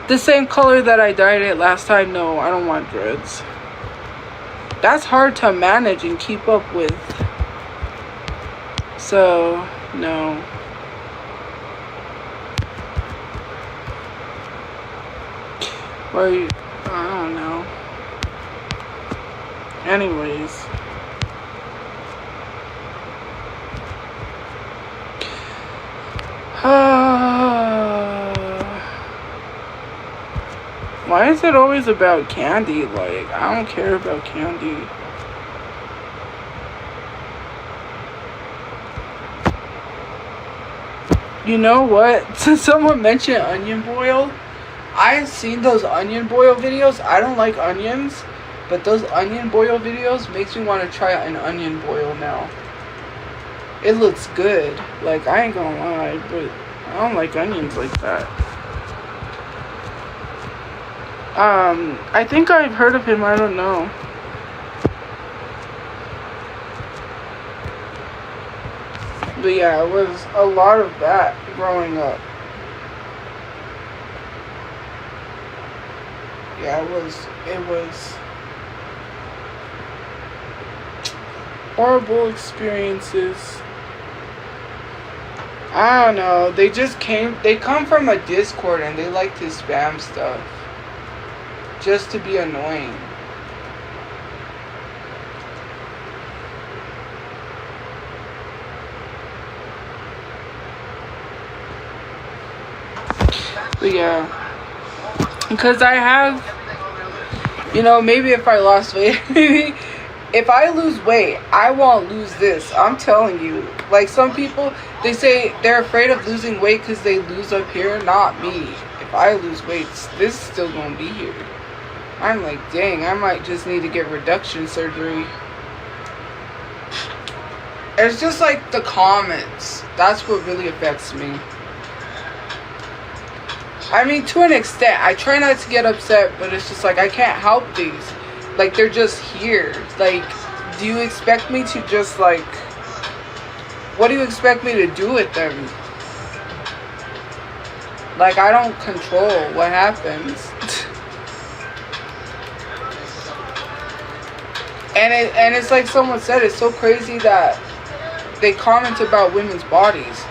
The same color that I dyed it last time. No, I don't want dreads. That's hard to manage and keep up with. So, no. Or, I don't know. Anyways. Why is it always about candy? Like, I don't care about candy. You know what? Since someone mentioned onion boil, I've seen those onion boil videos. I don't like onions, but those onion boil videos makes me want to try an onion boil now. It looks good. Like, I ain't gonna lie, but I don't like onions like that. I think I've heard of him, I don't know. But yeah, it was a lot of that growing up. Yeah. yeah, it was horrible experiences. I don't know. They come from a Discord and they like to spam stuff just to be annoying. But yeah, because I have, maybe if I lost weight, maybe if I lose weight, I won't lose this. I'm telling you. Like, some people, they say they're afraid of losing weight because they lose up here. Not me. If I lose weight, this is still going to be here. I'm like, dang, I might just need to get reduction surgery. It's just like the comments. That's what really affects me. I mean, to an extent, I try not to get upset, but it's just like, I can't help these. Like, they're just here. Like, do you expect me to just, like, what do you expect me to do with them? Like, I don't control what happens. and it's like someone said, it's so crazy that they comment about women's bodies.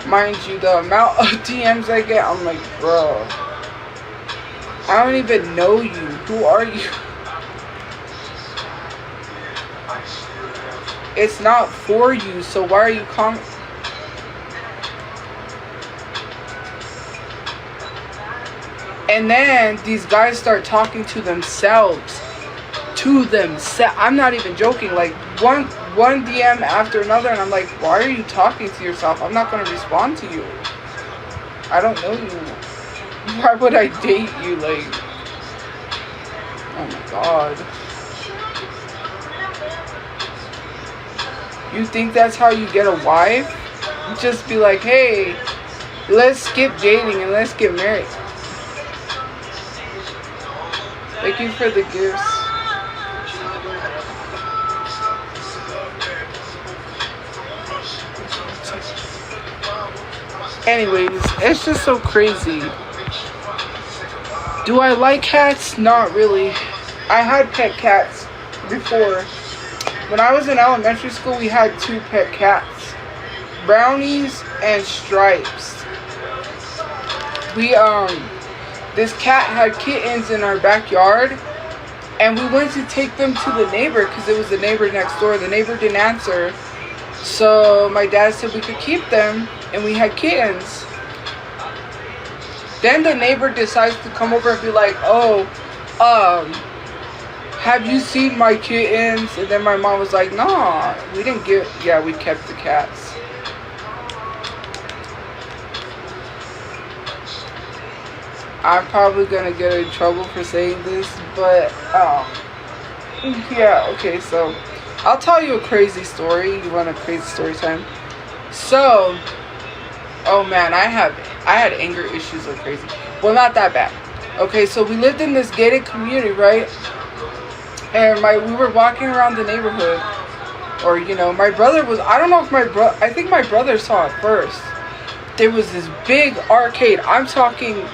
Mind you, the amount of DMs I get, I'm like, bro, I don't even know you. Who are you? It's not for you, so why are you commenting? And then these guys start talking to themselves. I'm not even joking. Like, one DM after another, and I'm like, why are you talking to yourself? I'm not going to respond to you. I don't know you. Why would I date you? Like, oh my god. You think that's how you get a wife? Just be like, hey, let's skip dating and let's get married. Thank you for the gifts. Anyways, it's just so crazy. Do I like cats? Not really. I had pet cats before. When I was in elementary school, we had 2 pet cats. Brownies and Stripes. This cat had kittens in our backyard. And we went to take them to the neighbor because it was the neighbor next door. The neighbor didn't answer. So my dad said we could keep them. And we had kittens. Then the neighbor decides to come over and be like, oh, have you seen my kittens? And then my mom was like, nah, we didn't we kept the cats. I'm probably gonna get in trouble for saying this, but yeah, okay, so I'll tell you a crazy story. You want a crazy story time? So, oh man, I had anger issues like crazy. Well, not that bad. Okay, so we lived in this gated community, right? And we were walking around the neighborhood, or my brother was. I don't know if I think my brother saw it first. There was this big arcade. I'm talking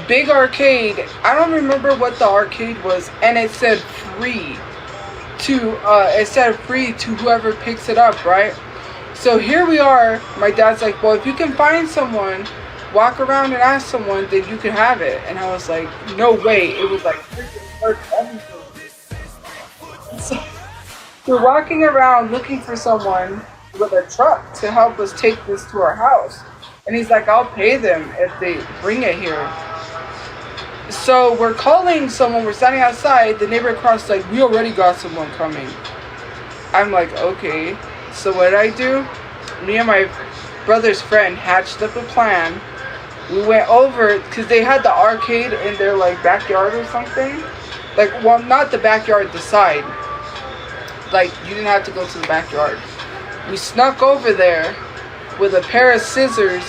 big arcade. I don't remember what the arcade was, and it said free to whoever picks it up, right? So here we are. My dad's like, well, if you can find someone, walk around and ask someone, then you can have it. And I was like, no way. It was like everything. So we're walking around looking for someone with a truck to help us take this to our house. And he's like, I'll pay them if they bring it here. So we're calling someone. We're standing outside. The neighbor across is like, we already got someone coming. I'm like, okay. So what did I do? Me and my brother's friend hatched up a plan. We went over, because they had the arcade in their like backyard or something. Like, well, not the backyard, the side. Like, you didn't have to go to the backyard. We snuck over there with a pair of scissors.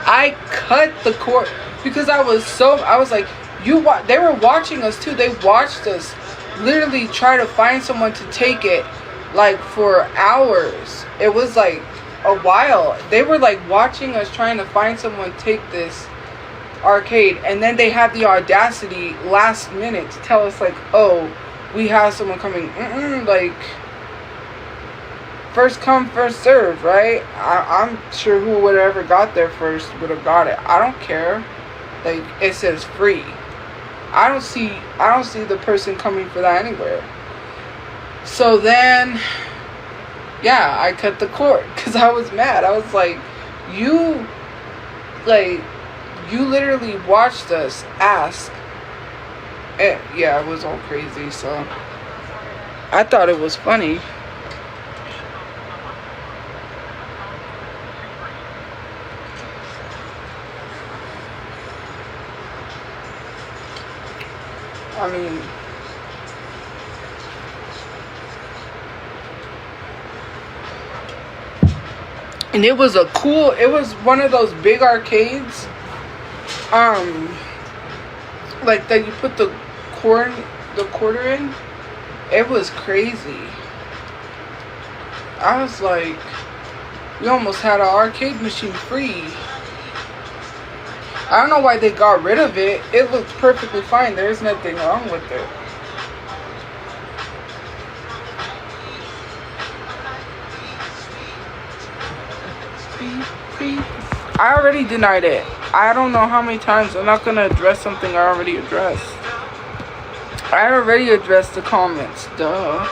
I cut the cord because I was like, they were watching us too. They watched us literally try to find someone to take it, like, for hours. It was like a while. They were like watching us trying to find someone to take this arcade, and then they have the audacity last minute to tell us like, oh, we have someone coming. Like, first come, first serve, right? I'm sure who would have ever got there first would have got it. I don't care. Like, it says free. I don't see the person coming for that anywhere. So then, yeah, I cut the cord because I was mad. I was like, you literally watched us ask. And yeah, it was all crazy. So I thought it was funny. I mean, and it was one of those big arcades, like that you put the quarter in. It was crazy. I was like, we almost had an arcade machine free. I don't know why they got rid of it. It looked perfectly fine. There's nothing wrong with it. I already denied it. I don't know how many times. I'm not going to address something I already addressed. I already addressed the comments. Duh.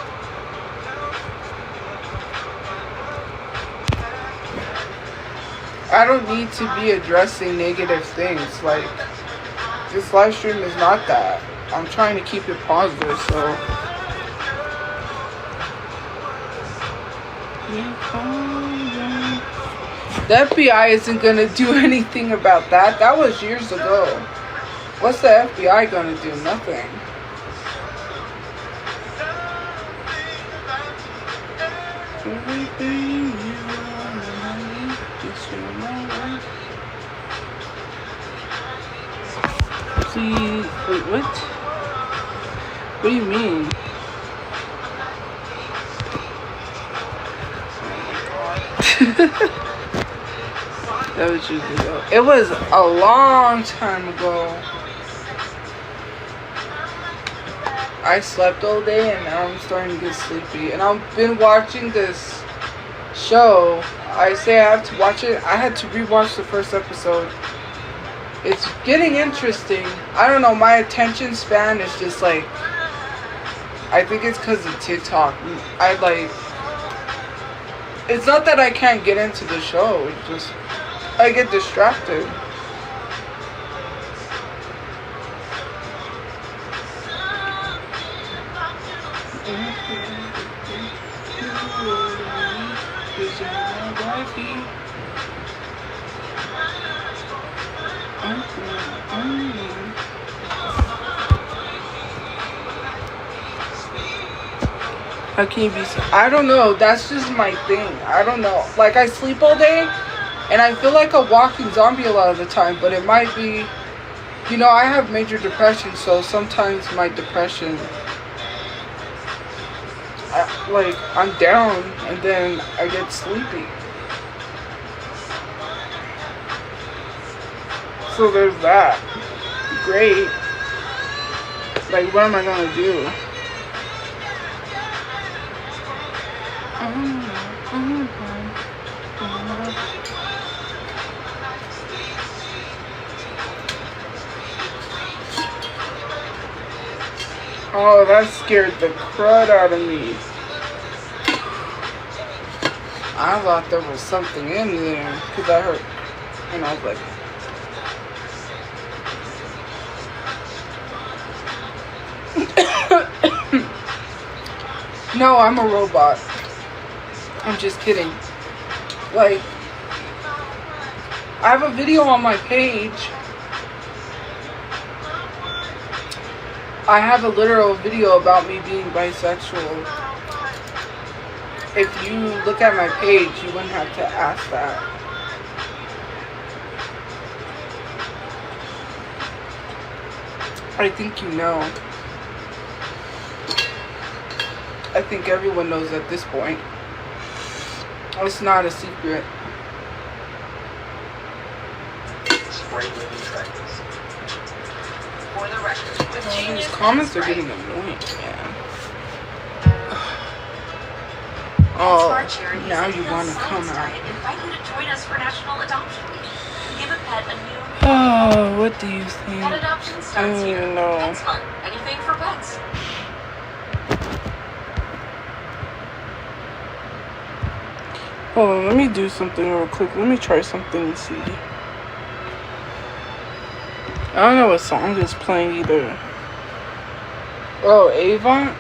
I don't need to be addressing negative things. Like, this live stream is not that. I'm trying to keep it positive, so. The FBI isn't gonna do anything about that. That was years ago. What's the FBI gonna do? Nothing. See, wait, what? What do you mean? That was years ago. It was a long time ago. I slept all day and now I'm starting to get sleepy. And I've been watching this show. I say I have to watch it. I had to rewatch the first episode. It's getting interesting. I don't know, my attention span is just like, I think it's because of TikTok. It's not that I can't get into the show, it's just, I get distracted. How can you be so, I don't know, that's just my thing. I don't know. Like, I sleep all day and I feel like a walking zombie a lot of the time, but it might be, you know, I have major depression, so sometimes my depression, I'm down and then I get sleepy. So there's that. Great. Like, what am I gonna do? Oh, that scared the crud out of me. I thought there was something in there because I heard, and I was like, no, I'm a robot. I'm just kidding. Like, I have a video on my page. I have a literal video about me being bisexual. If you look at my page, you wouldn't have to ask that. I think you know. I think everyone knows at this point. It's not a secret. Spray living trends. for the record. With These genius, comments are right? getting annoying, man. Our Oh, charities now and you Phil want to Science come out. Diet invite you to join us for National Adoption Week. Give a pet a new Oh, what do you think? pet adoption I starts don't here. even know. Pets Fun. Anything for pets. Hold on, let me do something real quick. Let me try something and see. I don't know what song is playing either. Oh, Avon?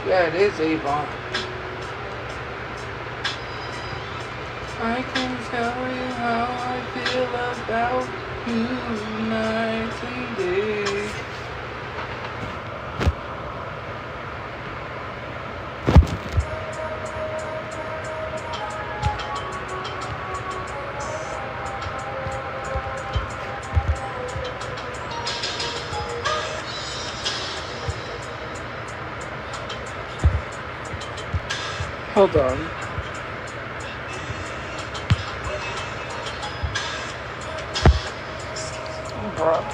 Yeah, it is Avon. I can tell you how I feel about you night and day. Hold on. Bruh.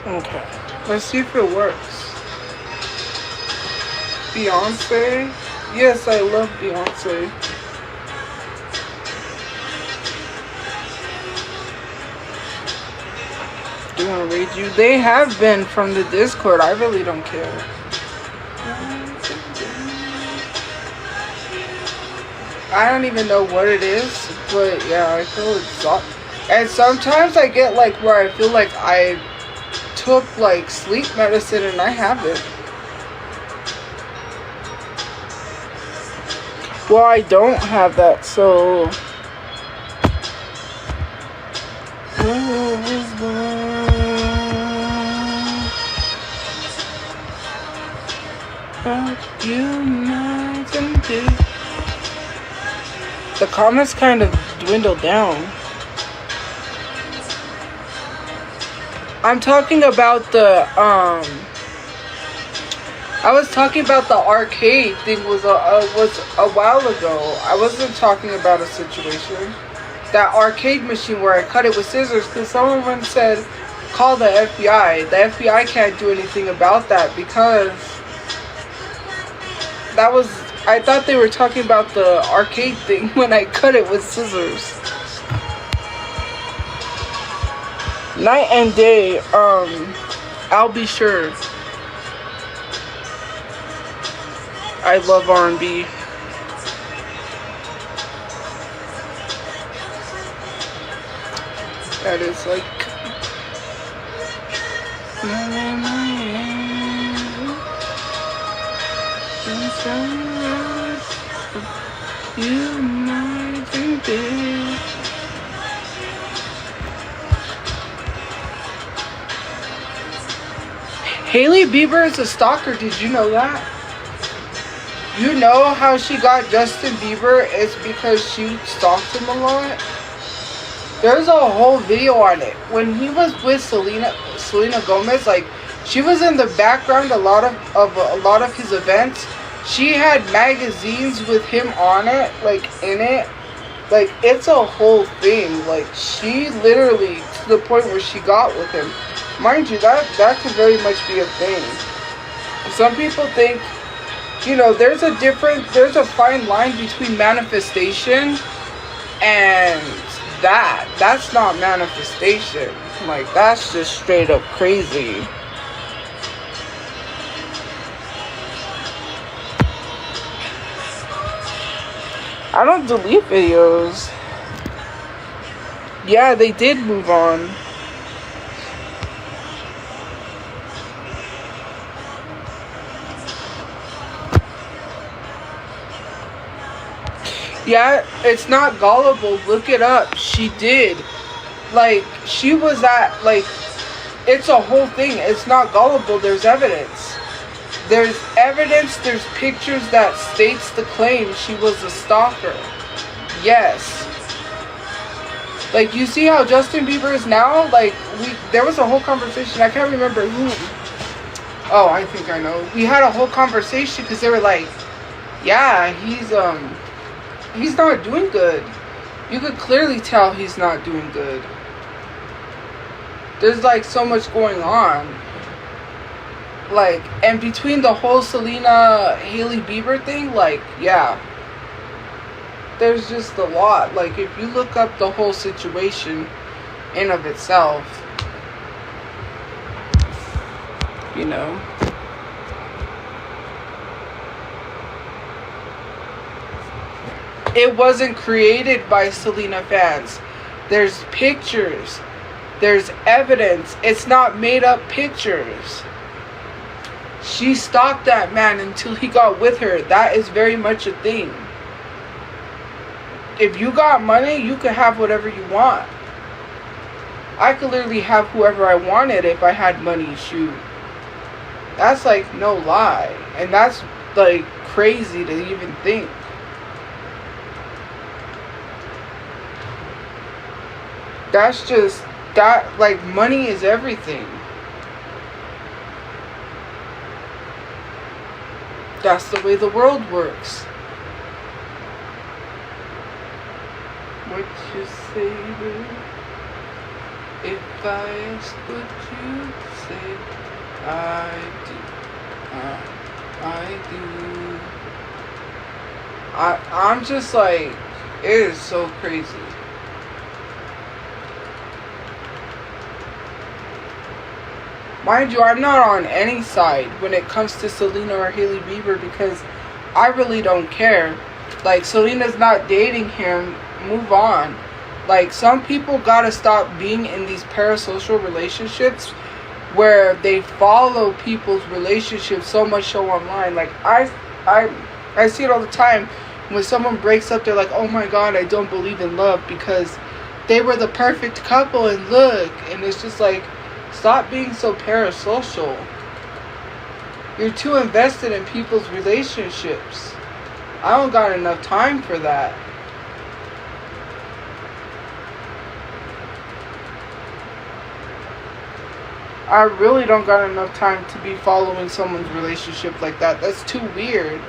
Okay. Let's see if it works. Beyonce? Yes, I love Beyonce. Do you want to raid you? They have been from the Discord. I really don't care. I don't even know what it is, but yeah, I feel exhausted. And sometimes I get like where I feel like I took like sleep medicine and I haven't. Well, I don't have that, so. You night and day. The comments kind of dwindled down. I'm talking about the I was talking about the arcade thing was a while ago. I wasn't talking about a situation. That arcade machine where I cut it with scissors because someone said call the FBI. The FBI can't do anything about that because that was, I thought they were talking about the arcade thing when I cut it with scissors. Night and day, I'll be sure. I love R&B. That is like you night and day. Hailey Bieber is a stalker. Did you know that? You know how she got Justin Bieber? It's because she stalked him a lot. There's a whole video on it. When he was with Selena Gomez, like she was in the background a lot of his events. She had magazines with him on it, like in it. Like it's a whole thing. Like she literally to the point where she got with him. Mind you, that could very much be a thing. Some people think, you know, there's a fine line between manifestation and that's not manifestation. Like that's just straight up crazy. I don't delete videos. Yeah, they did move on. Yeah, it's not gullible. Look it up. She did. Like, she was at, like, it's a whole thing. It's not gullible. There's evidence. There's evidence. There's pictures that states the claim she was a stalker. Yes. Like, you see how Justin Bieber is now? Like, there was a whole conversation. I can't remember who. Oh, I think I know. We had a whole conversation because they were like, yeah, he's not doing good. You could clearly tell he's not doing good. There's like so much going on. Like, and between the whole Selena Hailey Bieber thing, like, yeah. There's just a lot. Like, if you look up the whole situation in of itself, you know. It wasn't created by Selena fans. There's pictures. There's evidence. It's not made up pictures. She stalked that man until he got with her. That is very much a thing. If you got money, you could have whatever you want. I could literally have whoever I wanted if I had money, shoot. That's like no lie. And that's like crazy to even think. That's just, that, like, money is everything. That's the way the world works. What you say, baby? If I ask what you say, I do. I'm just like, it is so crazy. Mind you, I'm not on any side when it comes to Selena or Hailey Bieber because I really don't care. Like, Selena's not dating him. Move on. Like, some people gotta stop being in these parasocial relationships where they follow people's relationships so much so online. Like, I see it all the time. When someone breaks up, they're like, oh my god, I don't believe in love because they were the perfect couple and look. And it's just like, stop being so parasocial. You're too invested in people's relationships. I don't got enough time for that. I really don't got enough time to be following someone's relationship like that. That's too weird.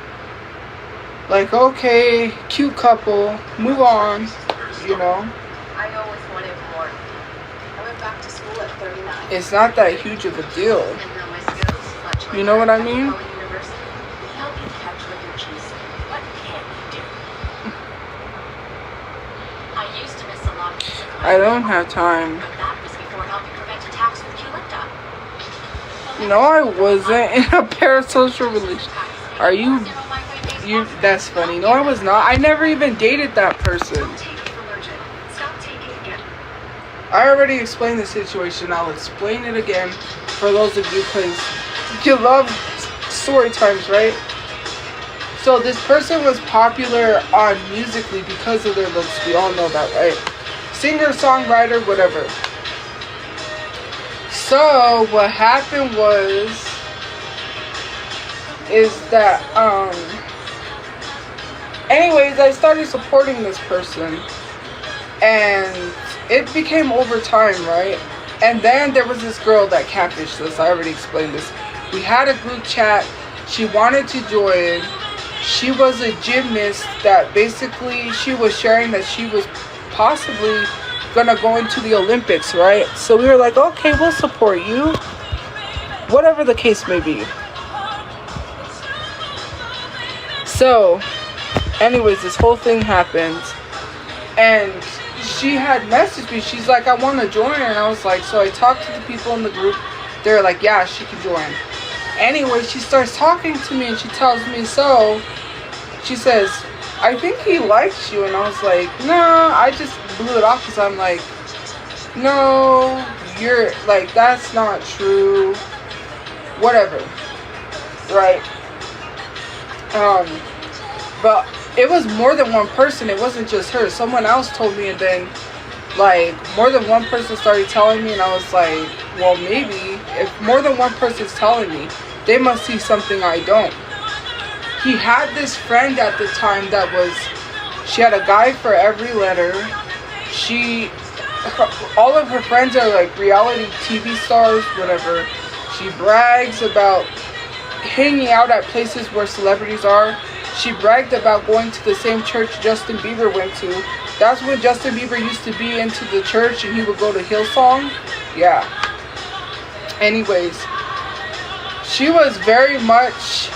Like, okay, cute couple, move on, you know. I always wanted more. I went back to school at 39. It's not that huge of a deal. And now my skills much like You know what I at mean? College University. We help you catch what you're chasing. What can you do? I used to miss a lot of music I don't have time. but that was before helping prevent attacks with Q-Lipta. No, I wasn't in a parasocial relationship. Are you? That's funny. No, I was not. I never even dated that person. Don't take it for legit. Stop taking it. I already explained the situation. I'll explain it again for those of you because you love story times, right? So this person was popular on Musically because of their looks. We all know that, right? Singer, songwriter, whatever. So what happened is that anyways, I started supporting this person and it became over time, right? And then there was this girl that catfished us. I already explained this. We had a group chat. She wanted to join. She was a gymnast that basically she was sharing that she was possibly gonna go into the Olympics, right? So we were like, okay, we'll support you, whatever the case may be. So anyways, this whole thing happened and she had messaged me. She's like, I want to join. And I was like, so I talked to the people in the group. They're like, yeah, she can join. Anyway, she starts talking to me and she tells me, so she says, I think he likes you. And I was like, no, I just blew it off because I'm like, no, you're like, that's not true. Whatever. Right? But it was more than one person. It wasn't just her. Someone else told me, and then like more than one person started telling me, and I was like, well, maybe if more than one person's telling me, they must see something I don't. He had this friend at the time that she had a guy for every letter. All of her friends are like reality TV stars, whatever. She brags about hanging out at places where celebrities are. She bragged about going to the same church Justin Bieber went to. That's when Justin Bieber used to be into the church and he would go to Hillsong. Yeah. Anyways, she was very much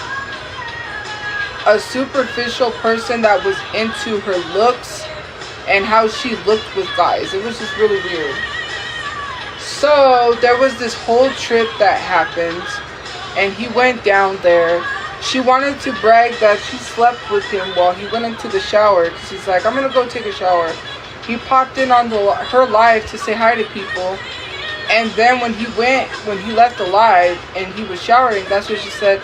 a superficial person that was into her looks and how she looked with guys. It was just really weird. So there was this whole trip that happened and he went down there. She wanted to brag that she slept with him while he went into the shower because he's like, I'm gonna go take a shower. He popped in on her live to say hi to people, and then when he left the live and he was showering, that's what she said.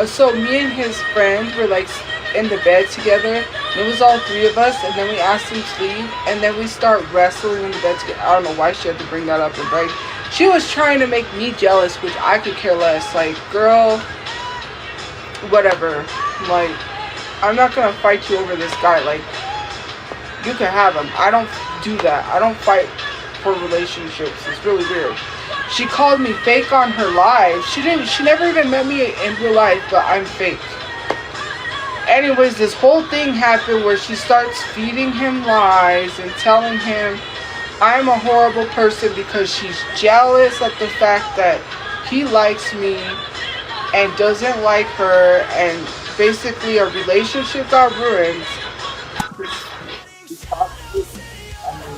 So me and his friend were like in the bed together. It was all three of us, and then we asked him to leave, and then we start wrestling in the bed together. I don't know why she had to bring that up and brag. She was trying to make me jealous, which I could care less. Like, girl, whatever. Like, I'm not gonna fight you over this guy. Like, you can have him. I don't do that. I don't fight for relationships. It's really weird. She called me fake on her live. She never even met me in real life, but I'm fake. Anyways, this whole thing happened where she starts feeding him lies and telling him I'm a horrible person because she's jealous at the fact that he likes me and doesn't like her, and basically a relationship got ruined.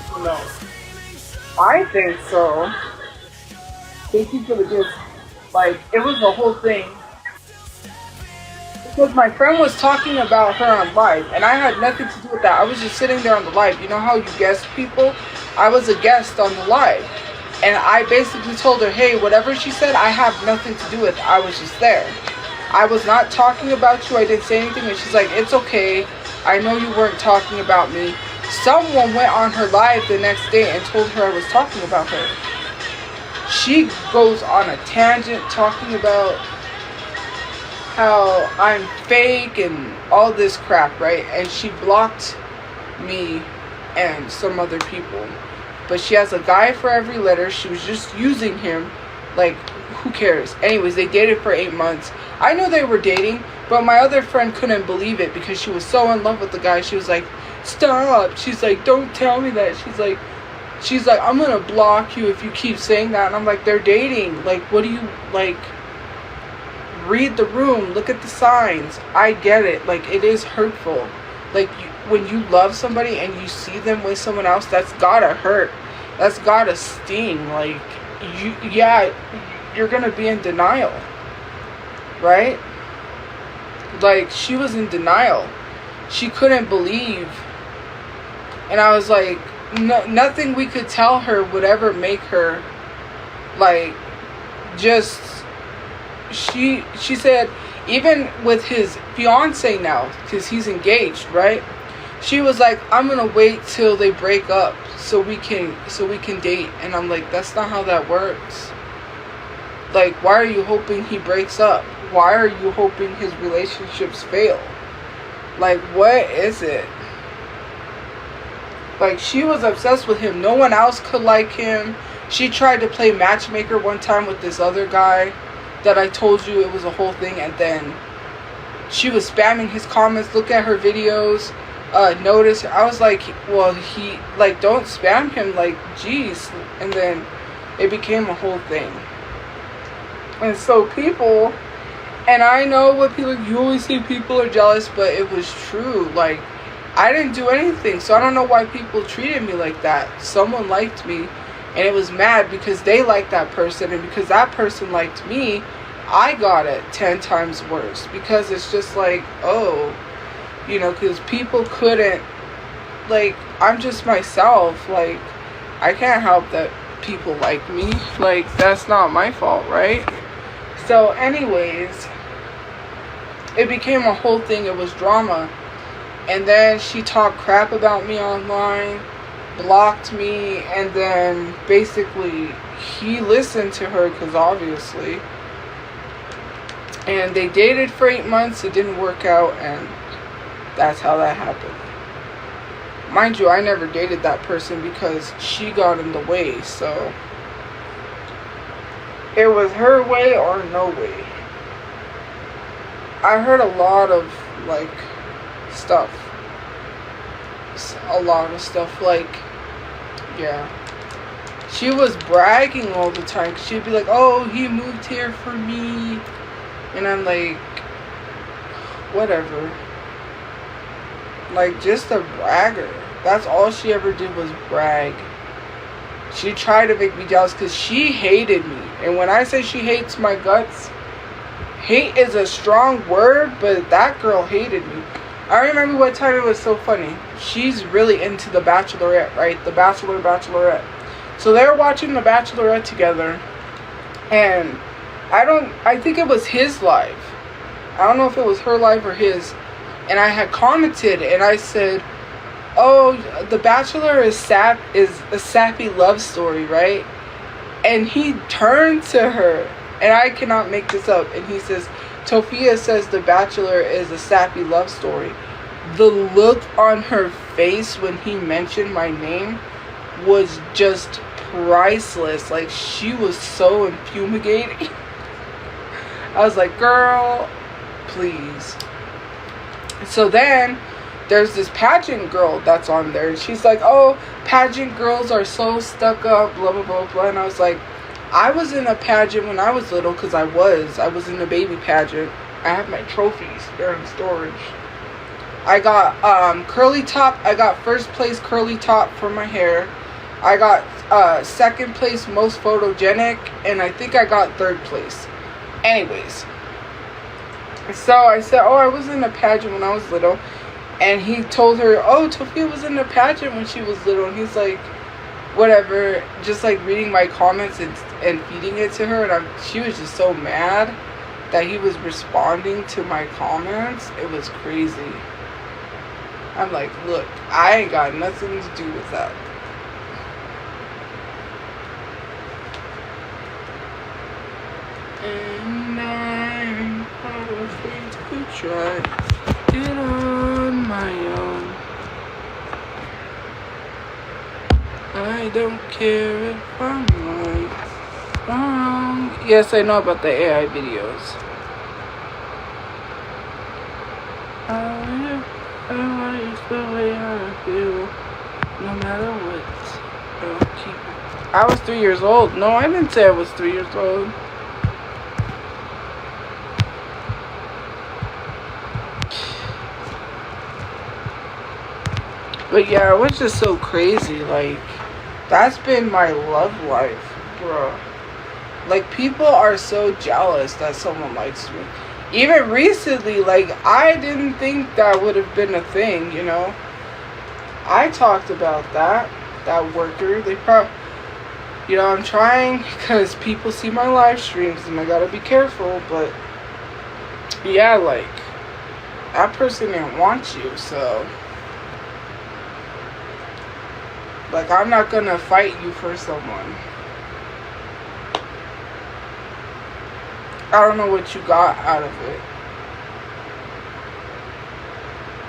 Who knows? I think so. Thank you for the gift. Like, it was the whole thing. Because my friend was talking about her on live, and I had nothing to do with that. I was just sitting there on the live. You know how you guest people? I was a guest on the live. And I basically told her, hey, whatever she said, I have nothing to do with. I was just there. I was not talking about you. I didn't say anything. And she's like, it's okay. I know you weren't talking about me. Someone went on her live the next day and told her I was talking about her. She goes on a tangent talking about how I'm fake and all this crap, right? And she blocked me and some other people. But she has a guy for every letter. She was just using him. Like, who cares? Anyways, they dated for 8 months. I knew they were dating, but my other friend couldn't believe it because she was so in love with the guy. She was like, stop. She's like, don't tell me that. She's like, I'm gonna block you if you keep saying that. And I'm like, they're dating. Like, what do you, like, read the room, look at the signs. I get it. Like, it is hurtful. Like, when you love somebody and you see them with someone else, that's gotta hurt. That's gotta sting. Like, you're gonna be in denial, right? Like, she was in denial. She couldn't believe. And I was like, no, nothing we could tell her would ever make her, like, just, she said, even with his fiance now, because he's engaged, right? She was like, I'm gonna wait till they break up so we can date. And I'm like, that's not how that works. Like, why are you hoping he breaks up? Why are you hoping his relationships fail? Like, what is it? Like, she was obsessed with him. No one else could like him. She tried to play matchmaker one time with this other guy that I told you it was a whole thing. And then she was spamming his comments. Look at her videos. Notice. I was like, well, don't spam him. Like, geez. And then it became a whole thing. And so people, and I know what people, you always say people are jealous, but it was true. Like, I didn't do anything, so I don't know why people treated me like that. Someone liked me, and it was mad because they liked that person, and because that person liked me, I got it 10 times worse. Because it's just like, oh, you know, because people couldn't, like, I'm just myself. Like, I can't help that people like me. Like, that's not my fault, right? So anyways, it became a whole thing. It was drama. And then she talked crap about me online, blocked me, and then basically he listened to her, because obviously. And they dated for 8 months. It didn't work out, and that's how that happened. Mind you, I never dated that person because she got in the way, so it was her way or no way. I heard a lot of, like, stuff. A lot of stuff, like, yeah. She was bragging all the time. She'd be like, oh, he moved here for me. And I'm like, whatever. Like, just a bragger. That's all she ever did was brag. She tried to make me jealous because she hated me. And when I say she hates my guts, hate is a strong word, but that girl hated me. I remember what time it was so funny. She's really into The Bachelorette, right? The Bachelorette. So they're watching The Bachelorette together. And I think it was his live. I don't know if it was her live or his. And I had commented and I said, oh, The Bachelor is a sappy love story, right? And he turned to her, and I cannot make this up, and he says, Tophia says The Bachelor is a sappy love story. The look on her face when he mentioned my name was just priceless. Like, she was so infumigating. I was like, girl, please. So then there's this pageant girl that's on there, and she's like, oh, pageant girls are so stuck up, blah blah blah blah. And I was like, I was in a pageant when I was little, because I was in the baby pageant. I have my trophies, they're in storage. I got curly top. I got first place curly top for my hair. I got second place most photogenic, and I think I got third place. Anyways, so I said, oh, I was in a pageant when I was little. And he told her, oh, Tophia was in a pageant when she was little. And he's like, whatever, just like reading my comments and feeding it to her. And she was just so mad that he was responding to my comments. It was crazy. I'm like, look, I ain't got nothing to do with that. And I'm afraid to try it on my own. I don't care if I'm right, wrong. Yes, I know about the AI videos. I live the way I feel, no matter what. I'll keep it. I was 3 years old. No, I didn't say I was 3 years old. But yeah, it was just so crazy. Like, that's been my love life, bro. Like, people are so jealous that someone likes me. Even recently, like, I didn't think that would have been a thing, you know. I talked about that worker. They probably, you know, I'm trying because people see my live streams and I gotta be careful. But yeah, like, that person didn't want you, so. Like, I'm not gonna fight you for someone. I don't know what you got out of it.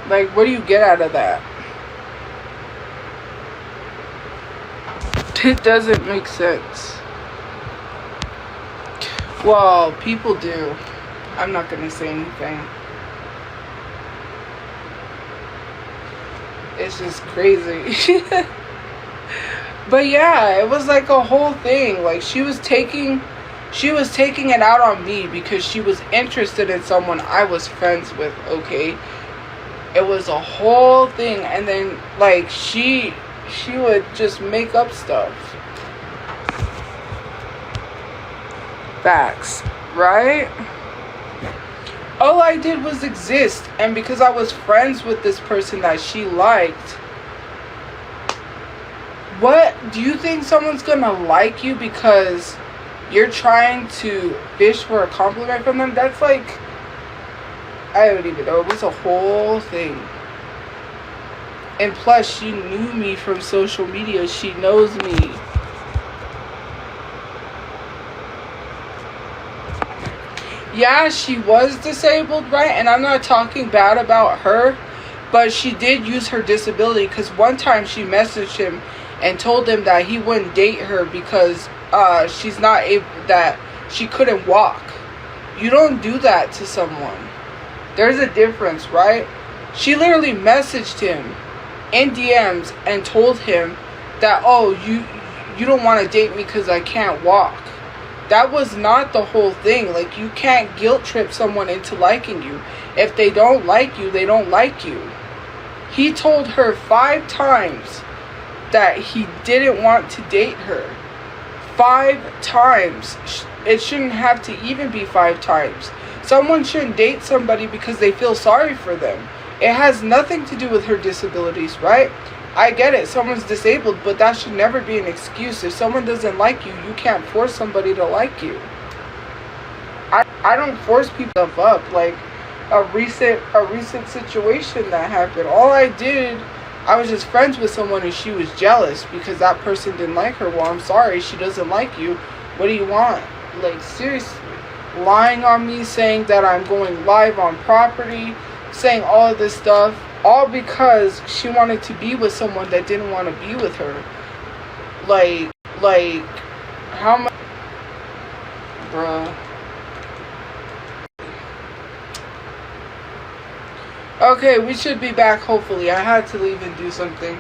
Like, what do you get out of that? It doesn't make sense. Well, people do. I'm not gonna say anything. It's just crazy. But yeah, it was like a whole thing. Like, she was taking it out on me because she was interested in someone I was friends with, okay? It was a whole thing. And then, like, she would just make up stuff. Facts, right? All I did was exist. And because I was friends with this person that she liked, what do you think someone's gonna like you because you're trying to fish for a compliment from them? That's like, I don't even know. It was a whole thing. And plus, she knew me from social media. She knows me. Yeah, she was disabled, right? And I'm not talking bad about her, but she did use her disability, because one time she messaged him and told him that he wouldn't date her because she's not able, that she couldn't walk. You don't do that to someone. There's a difference, right? She literally messaged him in DMs and told him that, oh, you don't want to date me because I can't walk. That was not the whole thing. Like, you can't guilt trip someone into liking you. If they don't like you, they don't like you. He told her 5 times that he didn't want to date her. 5 times. It shouldn't have to even be 5 times. Someone shouldn't date somebody because they feel sorry for them. It has nothing to do with her disabilities, right? I get it, someone's disabled, but that should never be an excuse. If someone doesn't like you, you can't force somebody to like you. I don't force people up. Like a recent situation that happened. All I did, I was just friends with someone and she was jealous because that person didn't like her. Well, I'm sorry, she doesn't like you. What do you want? Like, seriously. Lying on me, saying that I'm going live on property, saying all of this stuff, all because she wanted to be with someone that didn't want to be with her. Like, how much, bruh. Okay, we should be back, hopefully. I had to leave and do something.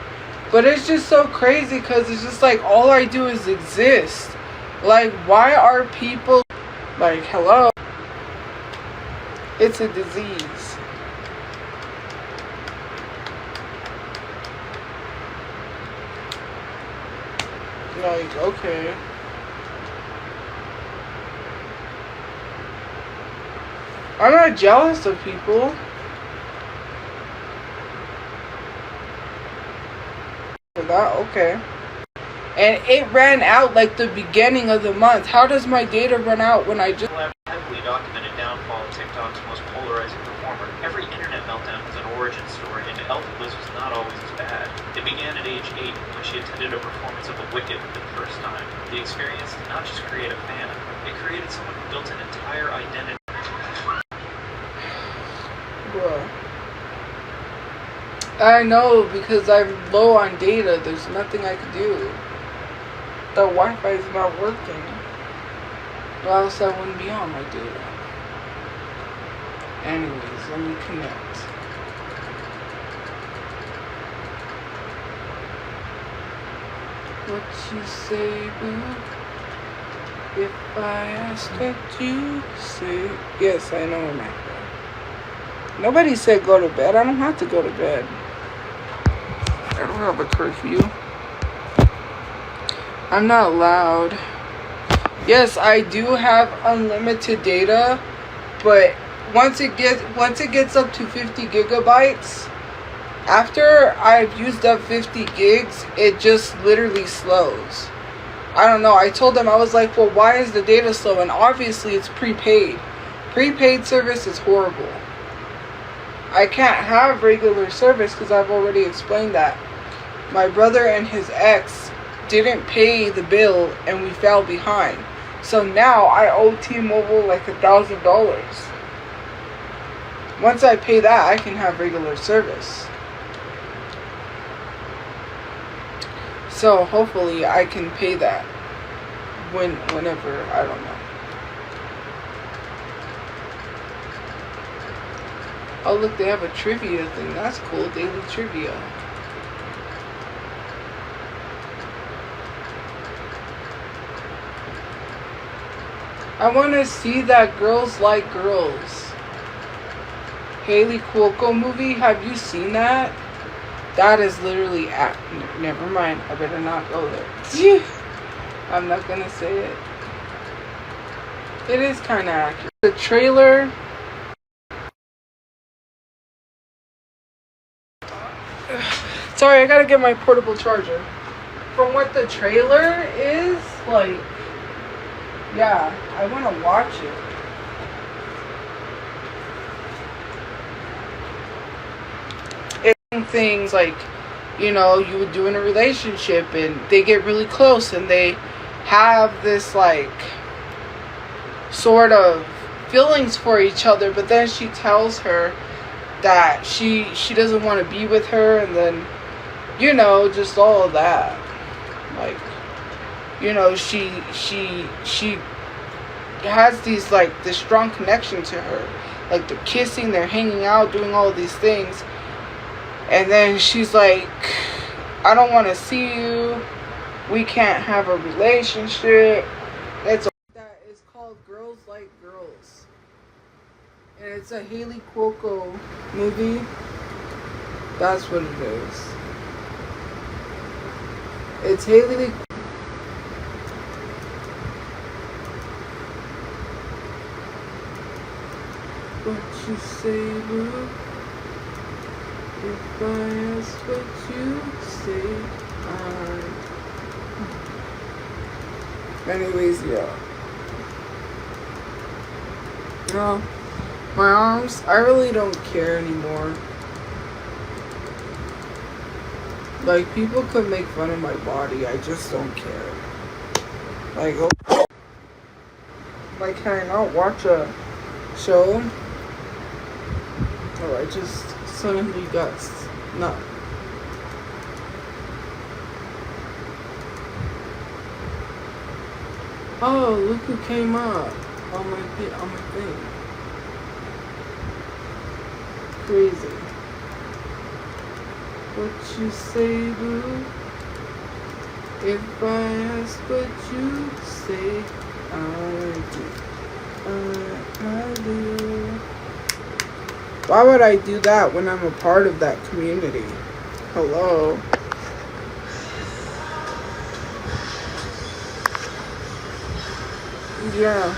But it's just so crazy because it's just like all I do is exist. Like, why are people... Like, hello? It's a disease. Like, okay. I'm not jealous of people. For that, okay. And it ran out like the beginning of the month. How does my data run out when I just... Heavily documented downfall of TikTok's most polarizing performer. Every internet meltdown has an origin story, and Elf Bliss was not always as bad. It began at age 8 when she attended a performance of The Wicked for the first time. The experience did not just create a fan, it created someone who built an entire identity. Bruh. I know, because I'm low on data. There's nothing I can do. The Wi-Fi is not working. Or else I wouldn't be on my data. Anyways, let me connect. What you say, boo? If I ask what you say. Yes, I know I'm at. Nobody said go to bed. I don't have to go to bed. I don't have a curfew. I'm not loud. Yes, I do have unlimited data, but once it gets up to 50 gigabytes, after I've used up 50 gigs, it just literally slows. I don't know. I told them, I was like, well, why is the data slow? And obviously it's prepaid. Prepaid service is horrible. I can't have regular service because I've already explained that. My brother and his ex didn't pay the bill and we fell behind. So now I owe T-Mobile like $1,000. Once I pay that, I can have regular service. So hopefully I can pay that whenever, I don't know. Oh look, they have a trivia thing. That's cool. Daily trivia. I want to see that Girls Like Girls Haley Cuoco movie. Have you seen that? That is literally at... Never mind. I better not go there. I'm not gonna say it. It is kind of accurate. The trailer... Sorry, I gotta get my portable charger. From what the trailer is, like... Yeah, I want to watch it. It's things like, you know, you would do in a relationship and they get really close and they have this like sort of feelings for each other, but then she tells her that she doesn't want to be with her, and then, you know, just all of that. Like, you know, she has these like this strong connection to her, like they're kissing, they're hanging out, doing all of these things, And then she's like, I don't want to see you. We can't have a relationship. That is called Girls Like Girls. And it's a Haley Cuoco movie. That's what it is. It's Haley. What you say, boo? If I ask what you say, anyways, yeah. No, my arms, I really don't care anymore. Like, people could make fun of my body, I just don't care. Like, oh, like, can I not watch a show? Or I just suddenly got no. Oh, look who came up on my thing. Crazy. What you say, boo? If I ask what you say, I do. Why would I do that when I'm a part of that community? Hello. Yeah.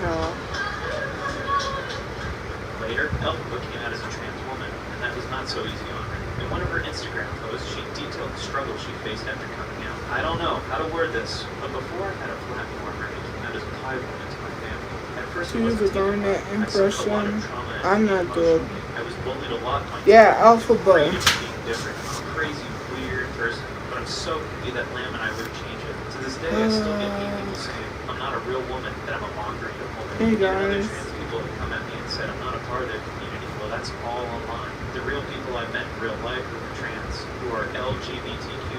No. Later, Elphaba came out as a trans woman, and that was not so easy on her. In one of her Instagram posts, she detailed the struggle she faced after coming out. I don't know how to word this, but before I had a platform, I came out as a bi woman to my family. At first, it wasn't darn that I suffered a lot of impression. trauma and I'm not good. I was bullied a lot. Yeah, Elphaba. Being different. I'm a crazy, weird person, but I'm so happy that Lamb and I would change it. To this day, I still get people saying I'm not a real woman, that I'm a mongrel woman. Hey Even other guys. trans people have come at me and said I'm not a part of their community. Well, that's all online. The real people I met in real life who are trans, who are LGBTQ+,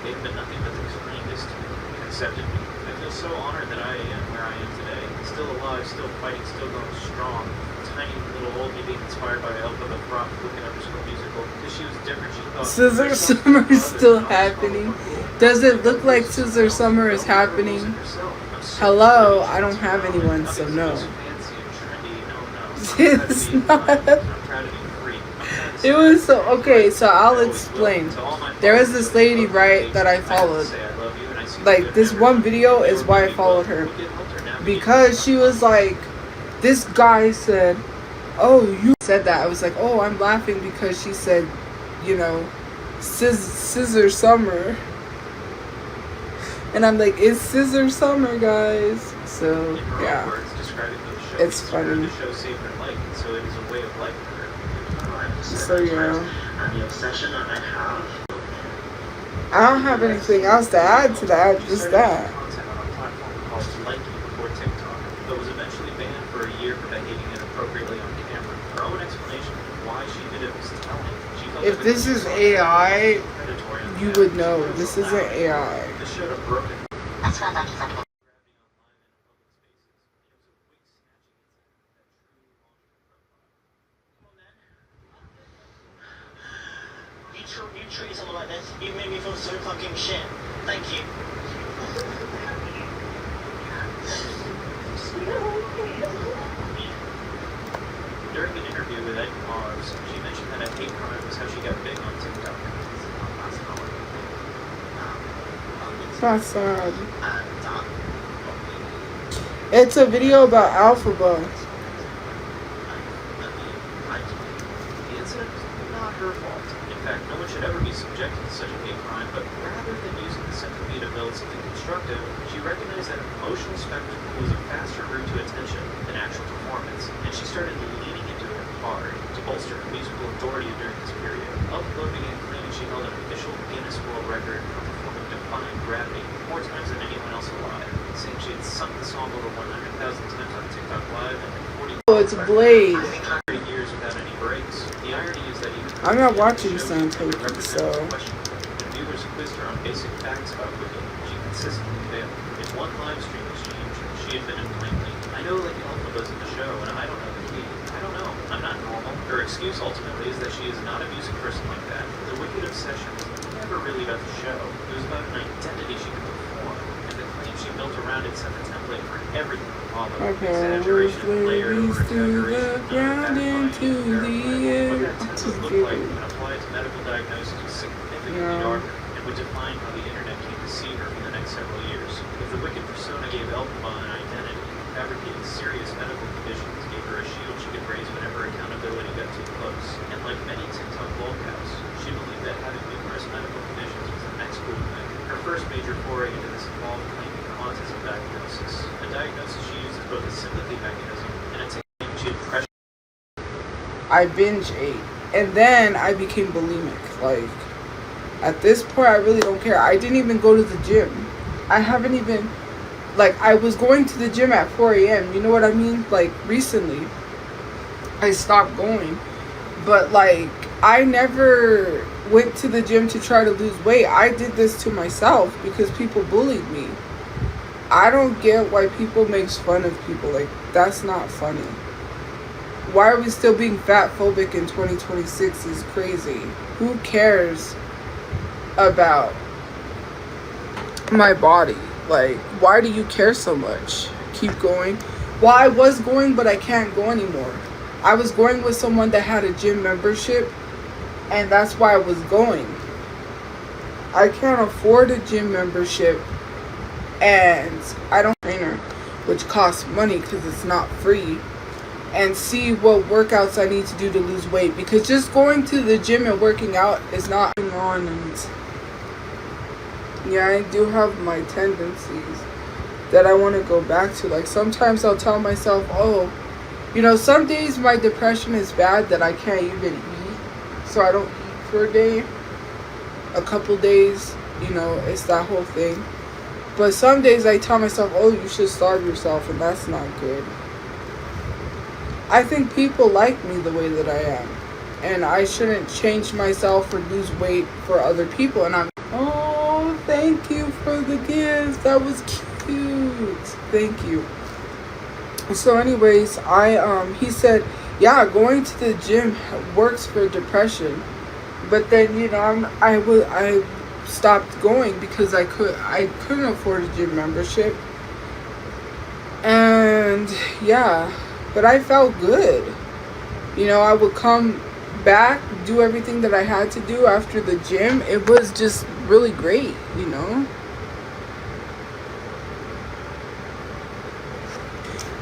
they've been nothing but the kindest to me and accepted me. I feel so honored that I am where I am today. Still alive, still fighting, still going strong. Tiny little old me being inspired by Elphaba Rock looking _ musical. Because she was different, she thought Scissor Summer is still happening. Does it look like Scissor Summer is happening? Hello, I don't have anyone, so no. It's not. It was so okay. So I'll explain. There was this lady, right, that I followed. Like, this one video is why I followed her, because she was like, this guy said, oh, you said that. I was like, oh, I'm laughing because she said, you know, Scissor Summer. And I'm like, it's Scissor Summer, guys. So, yeah. It's funny. So, yeah. I don't have anything else to add to that, just that. But was eventually banned for a year for behaving inappropriately on camera. Her own explanation of why she did it was telling. She felt If this is AI, you would know. This isn't AI. This showed a broken. You treat someone like this, you made me feel so fucking shit. Thank you. During an interview with Ed Mars, she mentioned that a hate crime was how she got big on TikTok. That's sad. It's a video about Elphaba. The incident was not her fault. In fact, no one should ever be subjected to such a hate crime, but rather than using the sympathy to build something constructive, she recognized that emotional spectacle was a faster route to attention than actual performance, and she started leaning into it hard to bolster her musical authority during this period. Elphaba began claiming she held an official Guinness World Record for performing Defying Gravity more times than anyone else alive, saying she had sung the song over 100,000 times on TikTok Live and 40 Oh, it's Blade. years without any breaks. The irony is that even I'm not watching Scientology, so. viewers quizzed her on basic facts consistently failed. In one live stream exchange, she admitted plainly, I know like Elphaba's in the show, and I don't know the key. I don't know. I'm not normal. Her excuse ultimately is that she is not a music person like that. The wicked obsession was never really about the show. It was about an identity she could perform, and the claim she built around it set the template for everything. Exaggeration, layered over exaggeration, ground into the air. what that tends to look like when applied to medical diagnosis was significantly darker and would define how the internet came to see her for the next several years. If the wicked persona gave Elphaba an identity, fabricating serious medical conditions gave her a shield she could raise whenever accountability got too close. And like many TikTok lolcows, she believed that having numerous medical conditions was the next cool thing. Her first major foray into this involved claiming an autism diagnosis, a diagnosis she used as both a sympathy mechanism and a technique she had pressure. I binge ate, and then I became bulimic. Like, at this point, I really don't care. I didn't even go to the gym. I haven't even, like, I was going to the gym at 4 a.m. You know what I mean? Like, recently, I stopped going. But, like, I never went to the gym to try to lose weight. I did this to myself because people bullied me. I don't get why people makes fun of people. Like, that's not funny. Why are we still being fat phobic in 2026 is crazy. Who cares about my body? Like, why do you care so much? Keep going. Well, I was going, but I can't go anymore. I was going with someone that had a gym membership, and that's why I was going. I can't afford a gym membership, and I don't trainer, which costs money because it's not free, and see what workouts I need to do to lose weight, because just going to the gym and working out is not on. And yeah, I do have my tendencies that I want to go back to. Like, sometimes I'll tell myself, oh, you know, some days my depression is bad that I can't even eat, so I don't eat for a day, a couple days, you know, it's that whole thing. But some days I tell myself, oh, you should starve yourself, and that's not good. I think people like me the way that I am, and I shouldn't change myself or lose weight for other people. And oh, thank you for the gift. That was cute. Thank you. So anyways, he said, yeah, going to the gym works for depression. But then, you know, I stopped going because I couldn't afford a gym membership. And yeah, but I felt good. You know, I would come back, do everything that I had to do after the gym. It was just really great, you know.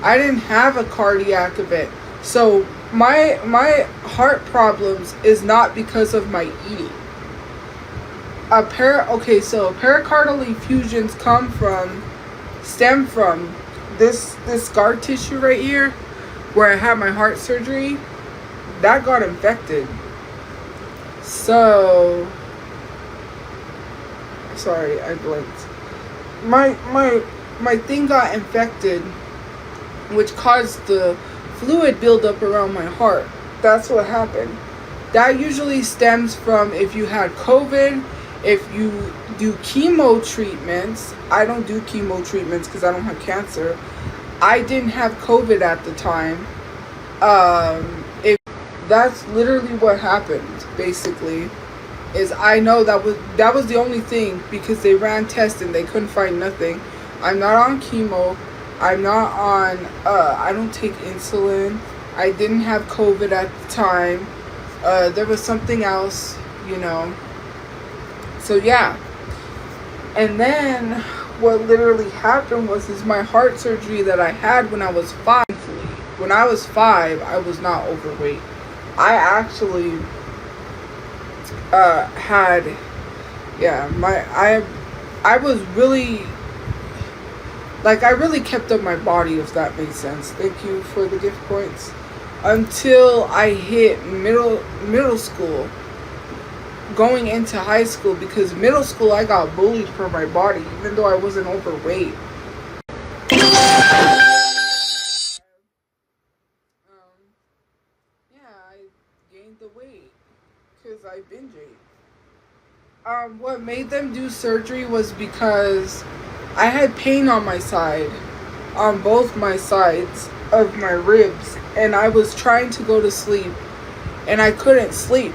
I didn't have a cardiac event. So my heart problems is not because of my eating. So pericardial effusions stem from this scar tissue right here where I had my heart surgery. That got infected. So sorry, I blinked. My thing got infected, which caused the fluid buildup around my heart. That's what happened. That usually stems from if you had COVID, if you do chemo treatments. I don't do chemo treatments because I don't have cancer. I didn't have COVID at the time. That's literally what happened, basically. Is I know that was the only thing, because they ran tests and they couldn't find nothing. I'm not on chemo. I'm not on, I don't take insulin. I didn't have COVID at the time. There was something else, you know. So yeah. And then what literally happened was my heart surgery that I had when I was 5. When I was 5, I was not overweight. I actually had, yeah, I was really, like, I really kept up my body, if that makes sense. Thank you for the gift points. Until I hit middle school, going into high school, because middle school I got bullied for my body, even though I wasn't overweight. Yeah, I gained the weight because I binge ate. What made them do surgery was because I had pain on my side, on both my sides of my ribs, and I was trying to go to sleep, and I couldn't sleep.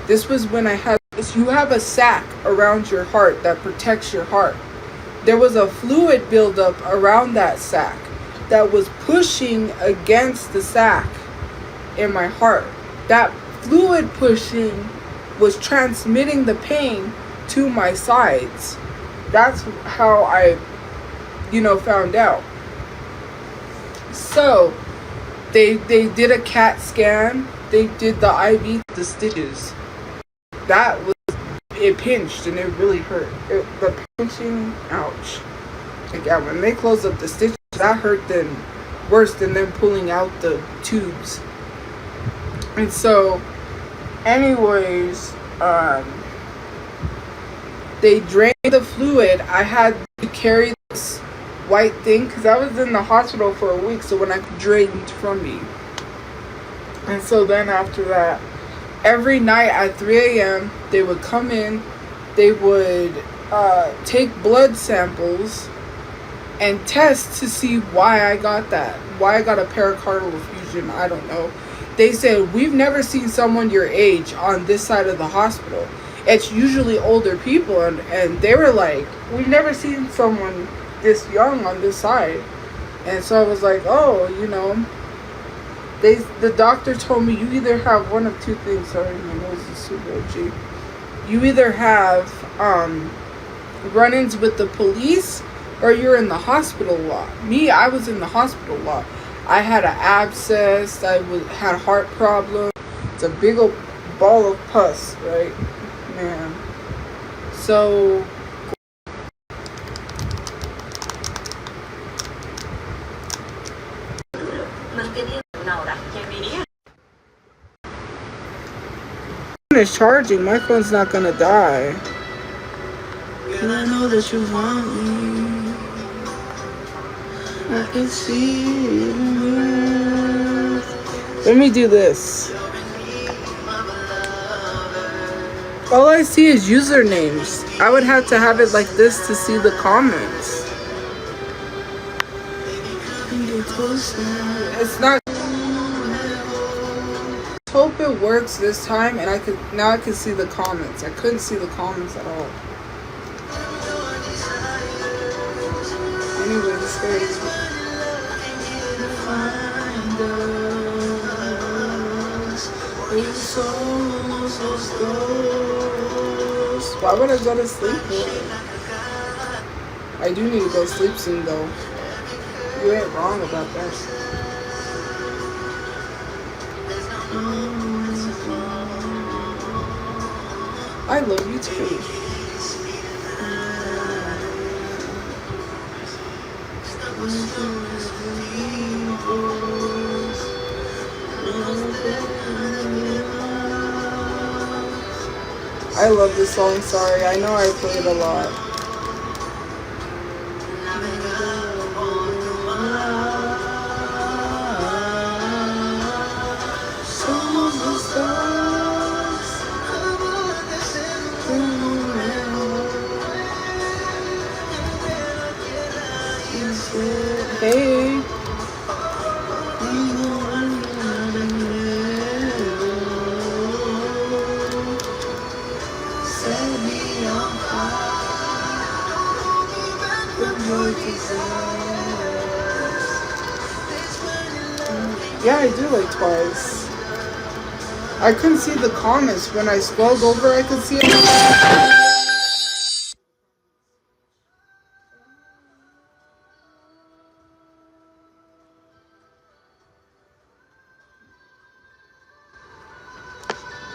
This was when I had, you have a sac around your heart that protects your heart. There was a fluid buildup around that sac that was pushing against the sac in my heart. That fluid pushing was transmitting the pain to my sides. That's how I, found out. So, they did a CAT scan. They did the IV, the stitches. That was, it pinched and it really hurt. The pinching, ouch. Like, yeah, when they closed up the stitches, that hurt then worse than them pulling out the tubes. And so, anyways, they drained the fluid. I had to carry this white thing because I was in the hospital for a week, so when I drained from me. And so then after that, every night at 3 a.m., they would come in, they would take blood samples and test to see why I got that, why I got a pericardial effusion. I don't know. They said, we've never seen someone your age on this side of the hospital. It's usually older people, and they were like, we've never seen someone this young on this side. And so I was like, oh, the doctor told me you either have one of two things. Sorry, my nose is super itchy. You either have run-ins with the police or you're in the hospital a lot. Me, I was in the hospital a lot. I had an abscess. I had heart problems. It's a big old ball of pus, right? Man. So it's charging. My phone's not gonna die. And I know that you want me. I can see it. Let me do this. All I see is usernames. I would have to have it like this to see the comments. It's not. Let's hope it works this time, and I can see the comments. I couldn't see the comments at all. Anyway, this is why would I go to sleep? I do need to go to sleep soon, though. You ain't wrong about that. I love you too. I love this song, sorry. I know I play it a lot. Hey. Yeah, I do like Twice. I couldn't see the comments. When I scrolled over, I could see it.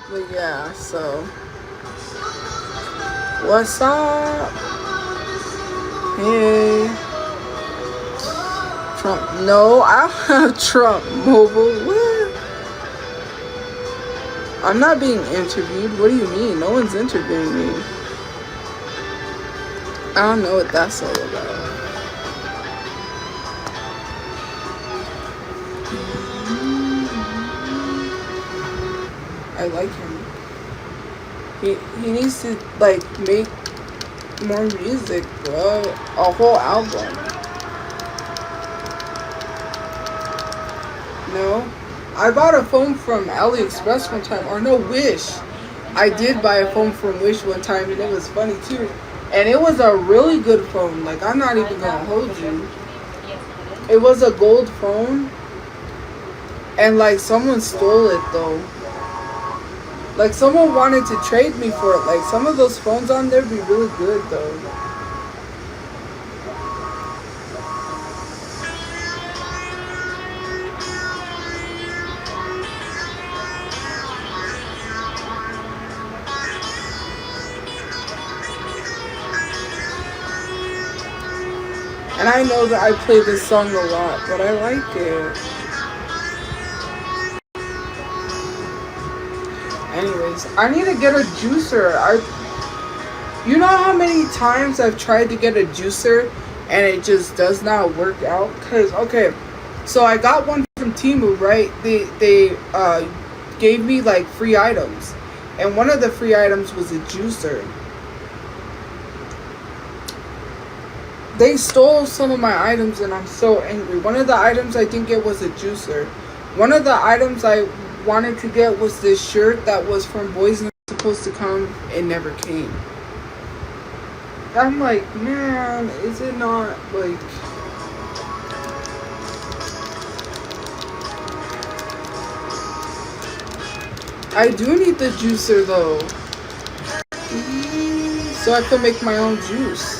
But yeah, so what's up? Hey. Trump. No, I don't have Trump mobile. What? I'm not being interviewed. What do you mean? No one's interviewing me. I don't know what that's all about. I like him. He needs to like make More music, bro. A whole album. No. I bought a phone from AliExpress one time. Or no, Wish. I did buy a phone from Wish one time, and it was funny too. And it was a really good phone. Like, I'm not even gonna hold you. It was a gold phone. And like, someone stole it though. Like, someone wanted to trade me for it. Like, some of those phones on there be really good though. And I know that I play this song a lot, but I like it. Anyways, I need to get a juicer. You know how many times I've tried to get a juicer and it just does not work out? Cause okay, so I got one from Temu, right? They gave me like free items, and one of the free items was a juicer. They stole some of my items and I'm so angry. One of the items I didn't get was a juicer. One of the items I wanted to get was this shirt that was from Boys Not Supposed to Come. It never came. I'm like, man, is it not like... I do need the juicer though. So I can make my own juice.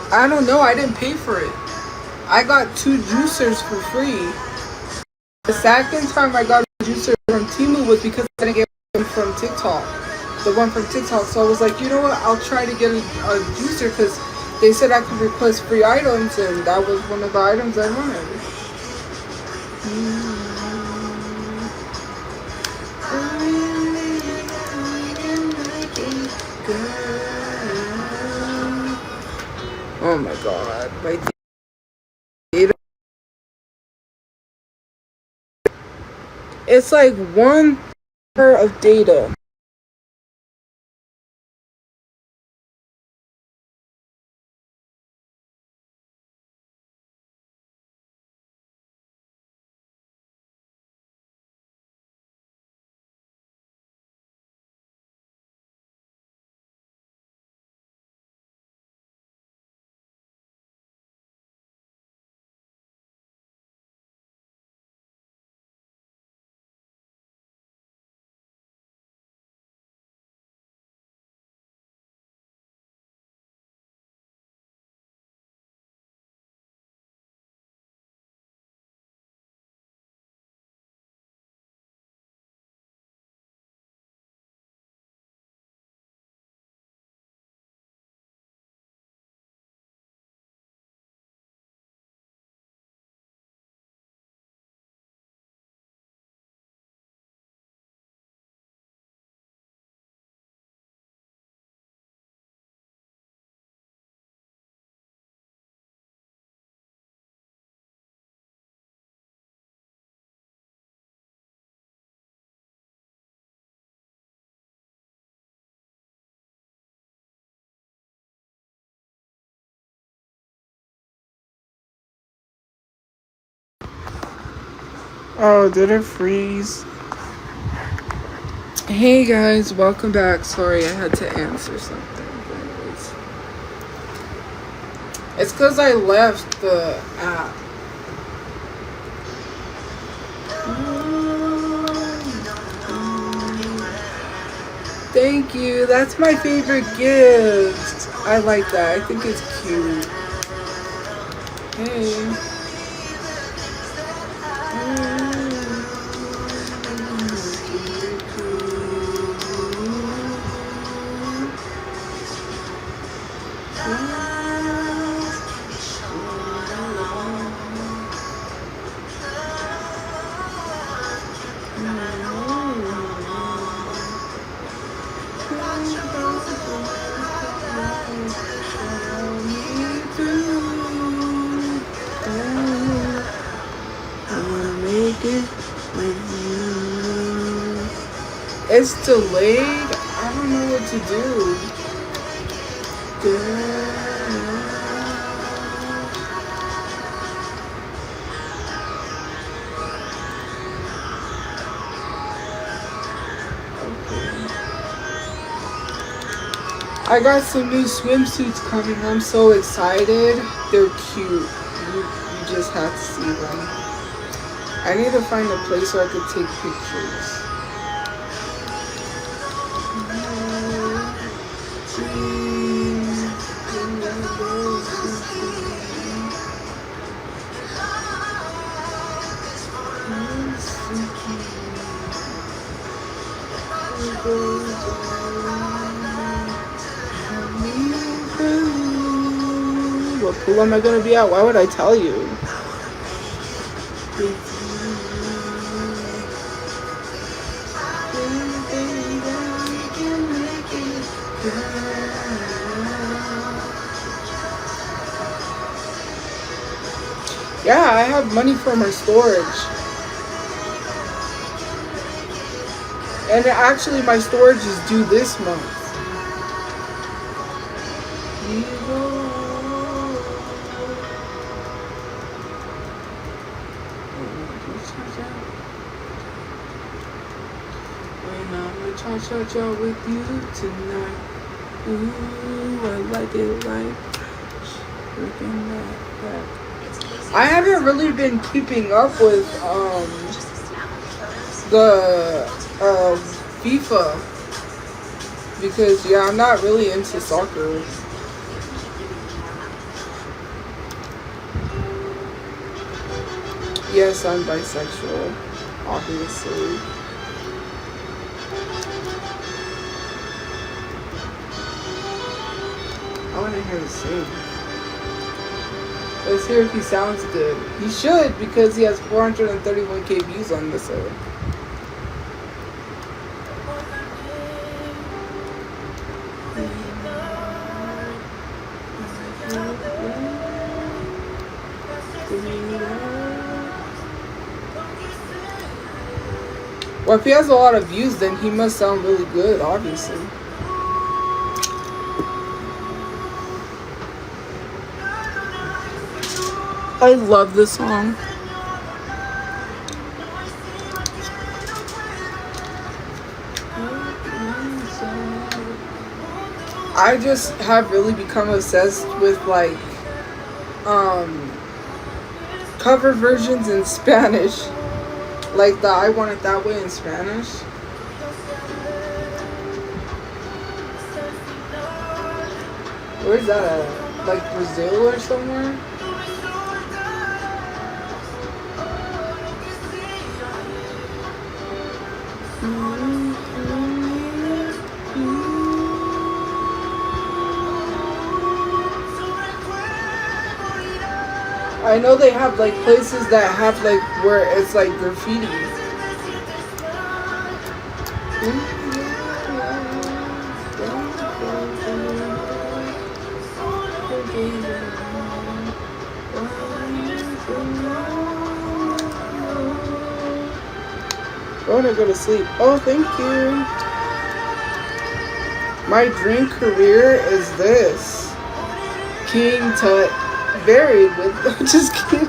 I don't know. I didn't pay for it. I got 2 juicers for free. The second time I got a juicer from Temu was because I didn't get one from TikTok. The one from TikTok. So I was like, you know what? I'll try to get a juicer because they said I could request free items, and that was one of the items I wanted. Oh my god, my data. It's like 1 hour of data. Oh, did it freeze? Hey guys, welcome back. Sorry, I had to answer something. Anyways. It's because I left the app. Thank you. That's my favorite gift. I like that. I think it's cute. Hey. I wanna make it with you. It's delayed. I don't know what to do. I got some new swimsuits coming. I'm so excited. They're cute. You just have to see them. I need to find a place where I could take pictures. What pool am I gonna be at? Why would I tell you? Yeah, I have money for my storage. And actually my storage is due this month. Cha-cha with you tonight. Ooh, I like it like freaking that. I haven't really been keeping up with the FIFA because yeah, I'm not really into soccer. Yes, I'm bisexual, obviously. I want to hear him sing. Let's hear if he sounds good. He should, because he has 431k views on this one. Well, if he has a lot of views, then he must sound really good, obviously. I love this song. I just have really become obsessed with like cover versions in Spanish. Like the I Want It That Way in Spanish. Where's that at? Like Brazil or somewhere? I know they have like places that have like where it's like graffiti. I want to go to sleep. Oh, thank you. My dream career is this. King Tut. Buried with, just kidding.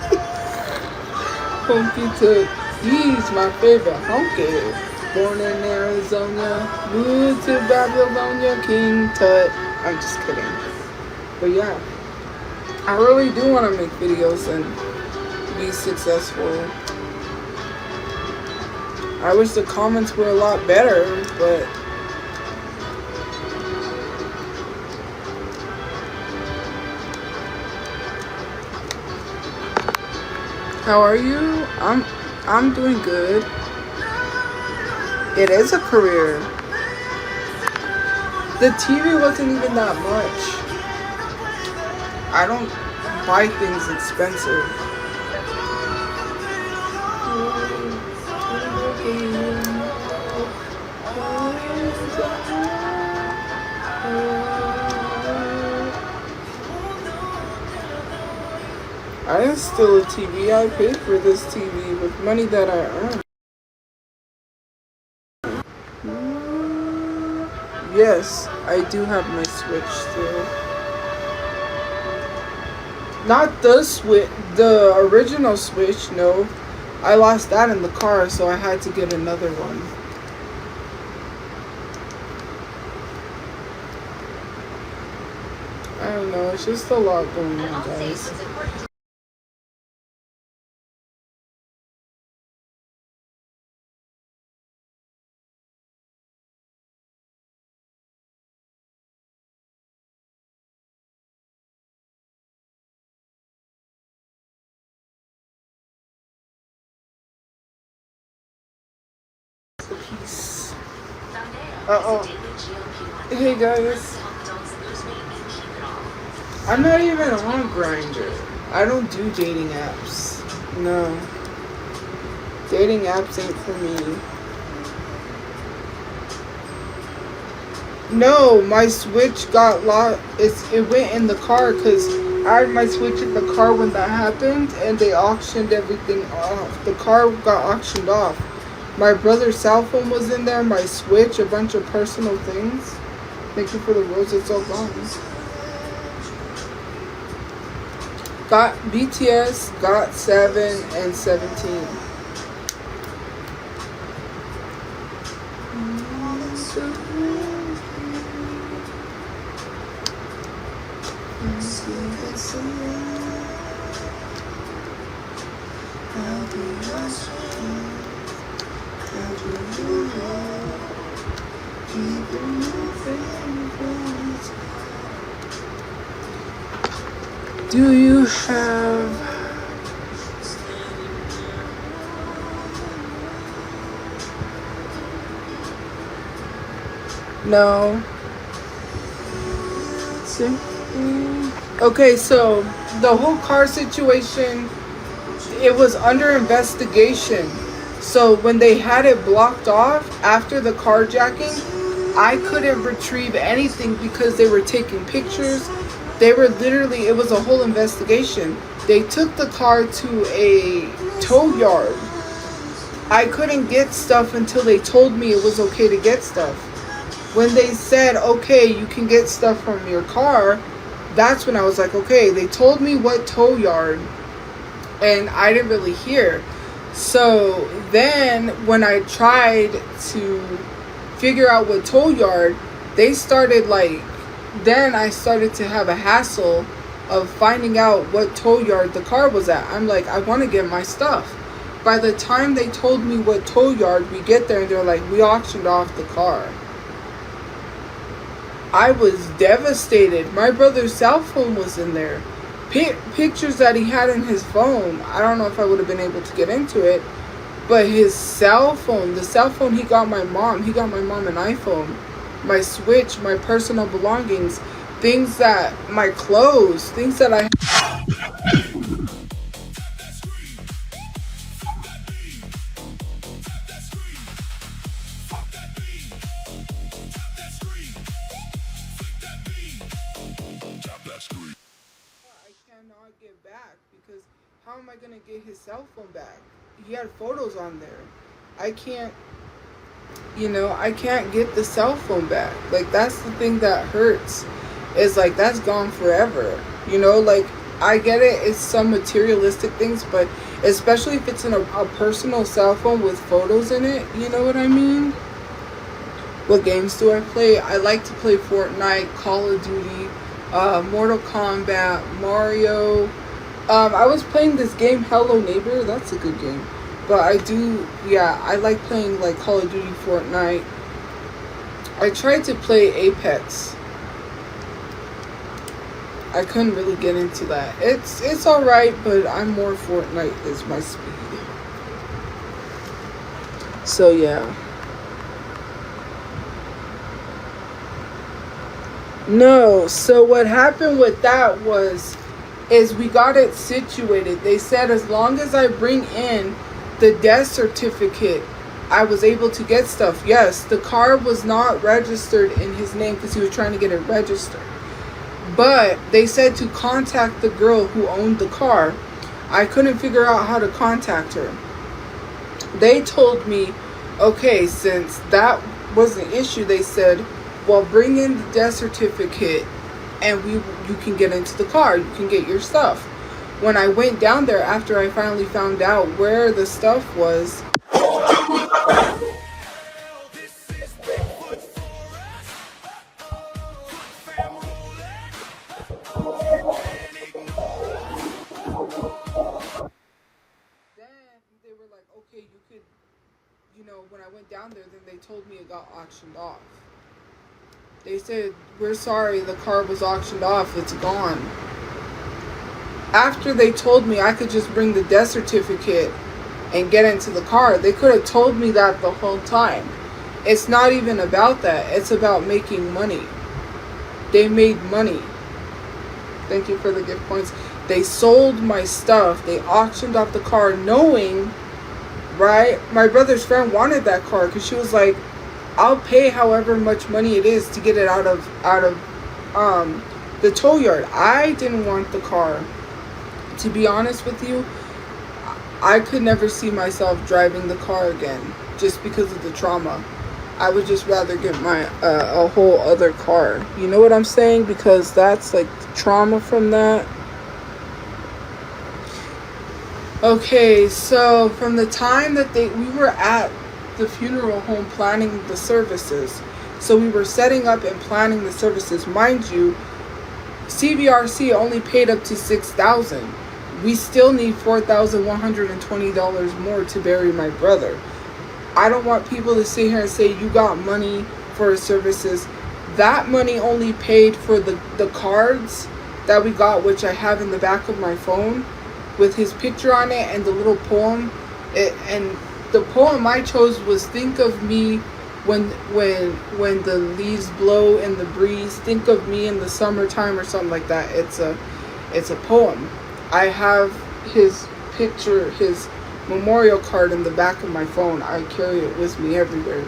Honky Tut. He's my favorite honky. Born in Arizona, moved to Babylonia, King Tut. I'm just kidding. But yeah, I really do want to make videos and be successful. I wish the comments were a lot better, but how are you? I'm doing good. It is a career. The TV wasn't even that much. I don't buy things expensive. I didn't steal a TV. I paid for this TV with money that I earned. Yes, I do have my Switch still. Not the Switch, the original Switch, no. I lost that in the car, so I had to get another one. I don't know, it's just a lot going on, guys. Peace. Hey guys. I'm not even on Grindr. I don't do dating apps. No. Dating apps ain't for me. No, my Switch got lost. It went in the car because I had my Switch in the car when that happened, and they auctioned everything off. The car got auctioned off. My brother's cell phone was in there, my Switch, a bunch of personal things. Thank you for the rose, it's all gone. Got BTS, got 7 and 17. Do you have no? Okay, so the whole car situation, it was under investigation. So when they had it blocked off after the carjacking, I couldn't retrieve anything because they were taking pictures. They were literally, it was a whole investigation. They took the car to a tow yard. I couldn't get stuff until they told me it was okay to get stuff. When they said, okay, you can get stuff from your car, that's when I was like, okay. They told me what tow yard, and I didn't really hear. So then when I tried to figure out what tow yard, they started like, then I started to have a hassle of finding out what tow yard the car was at. I'm like, I want to get my stuff. By the time they told me what tow yard, we get there and they're like, we auctioned off the car. I was devastated. My brother's cell phone was in there. Pictures that he had in his phone. I don't know if I would have been able to get into it. But his cell phone, the cell phone he got my mom an iPhone. My Switch, my personal belongings, things that, my clothes, things that I cannot get back, because how am I going to get his cell phone back? He had photos on there. I can't get the cell phone back. Like, that's the thing that hurts. Is like, that's gone forever. Like, I get it, it's some materialistic things, but especially if it's in a personal cell phone with photos in it, you know what I mean? What games do I play? I like to play Fortnite, Call of Duty, Mortal Kombat, Mario. I was playing this game, Hello Neighbor. That's a good game. But I like playing like Call of Duty, Fortnite. I tried to play Apex. I couldn't really get into that. It's alright, but I'm more Fortnite is my speed. So yeah. No, so what happened with that is we got it situated. They said as long as I bring in the death certificate, I was able to get stuff. Yes, the car was not registered in his name because he was trying to get it registered. But they said to contact the girl who owned the car. I couldn't figure out how to contact her. They told me, okay, since that was an issue, they said, well, bring in the death certificate and you can get into the car. You can get your stuff. When I went down there after I finally found out where the stuff was, they were like, okay, you could, when I went down there, then they told me it got auctioned off. They said, we're sorry, the car was auctioned off, it's gone. After they told me I could just bring the death certificate and get into the car, they could have told me that the whole time. It's not even about that, it's about making money. They made money. Thank you for the gift points. They sold my stuff. They auctioned off the car knowing, right? My brother's friend wanted that car because she was like, I'll pay however much money it is to get it out of the tow yard. I didn't want the car. To be honest with you, I could never see myself driving the car again just because of the trauma. I would just rather get my a whole other car. You know what I'm saying? Because that's like the trauma from that. Okay, so from the time that we were at the funeral home planning the services, so we were setting up and planning the services. Mind you, CVRC only paid up to $6,000. We still need $4,120 more to bury my brother. I don't want people to sit here and say you got money for services. That money only paid for the cards that we got, which I have in the back of my phone with his picture on it and the little poem. And the poem I chose was "Think of me when the leaves blow in the breeze. Think of me in the summertime," or something like that. It's a poem. I have his picture, his memorial card in the back of my phone. I carry it with me everywhere.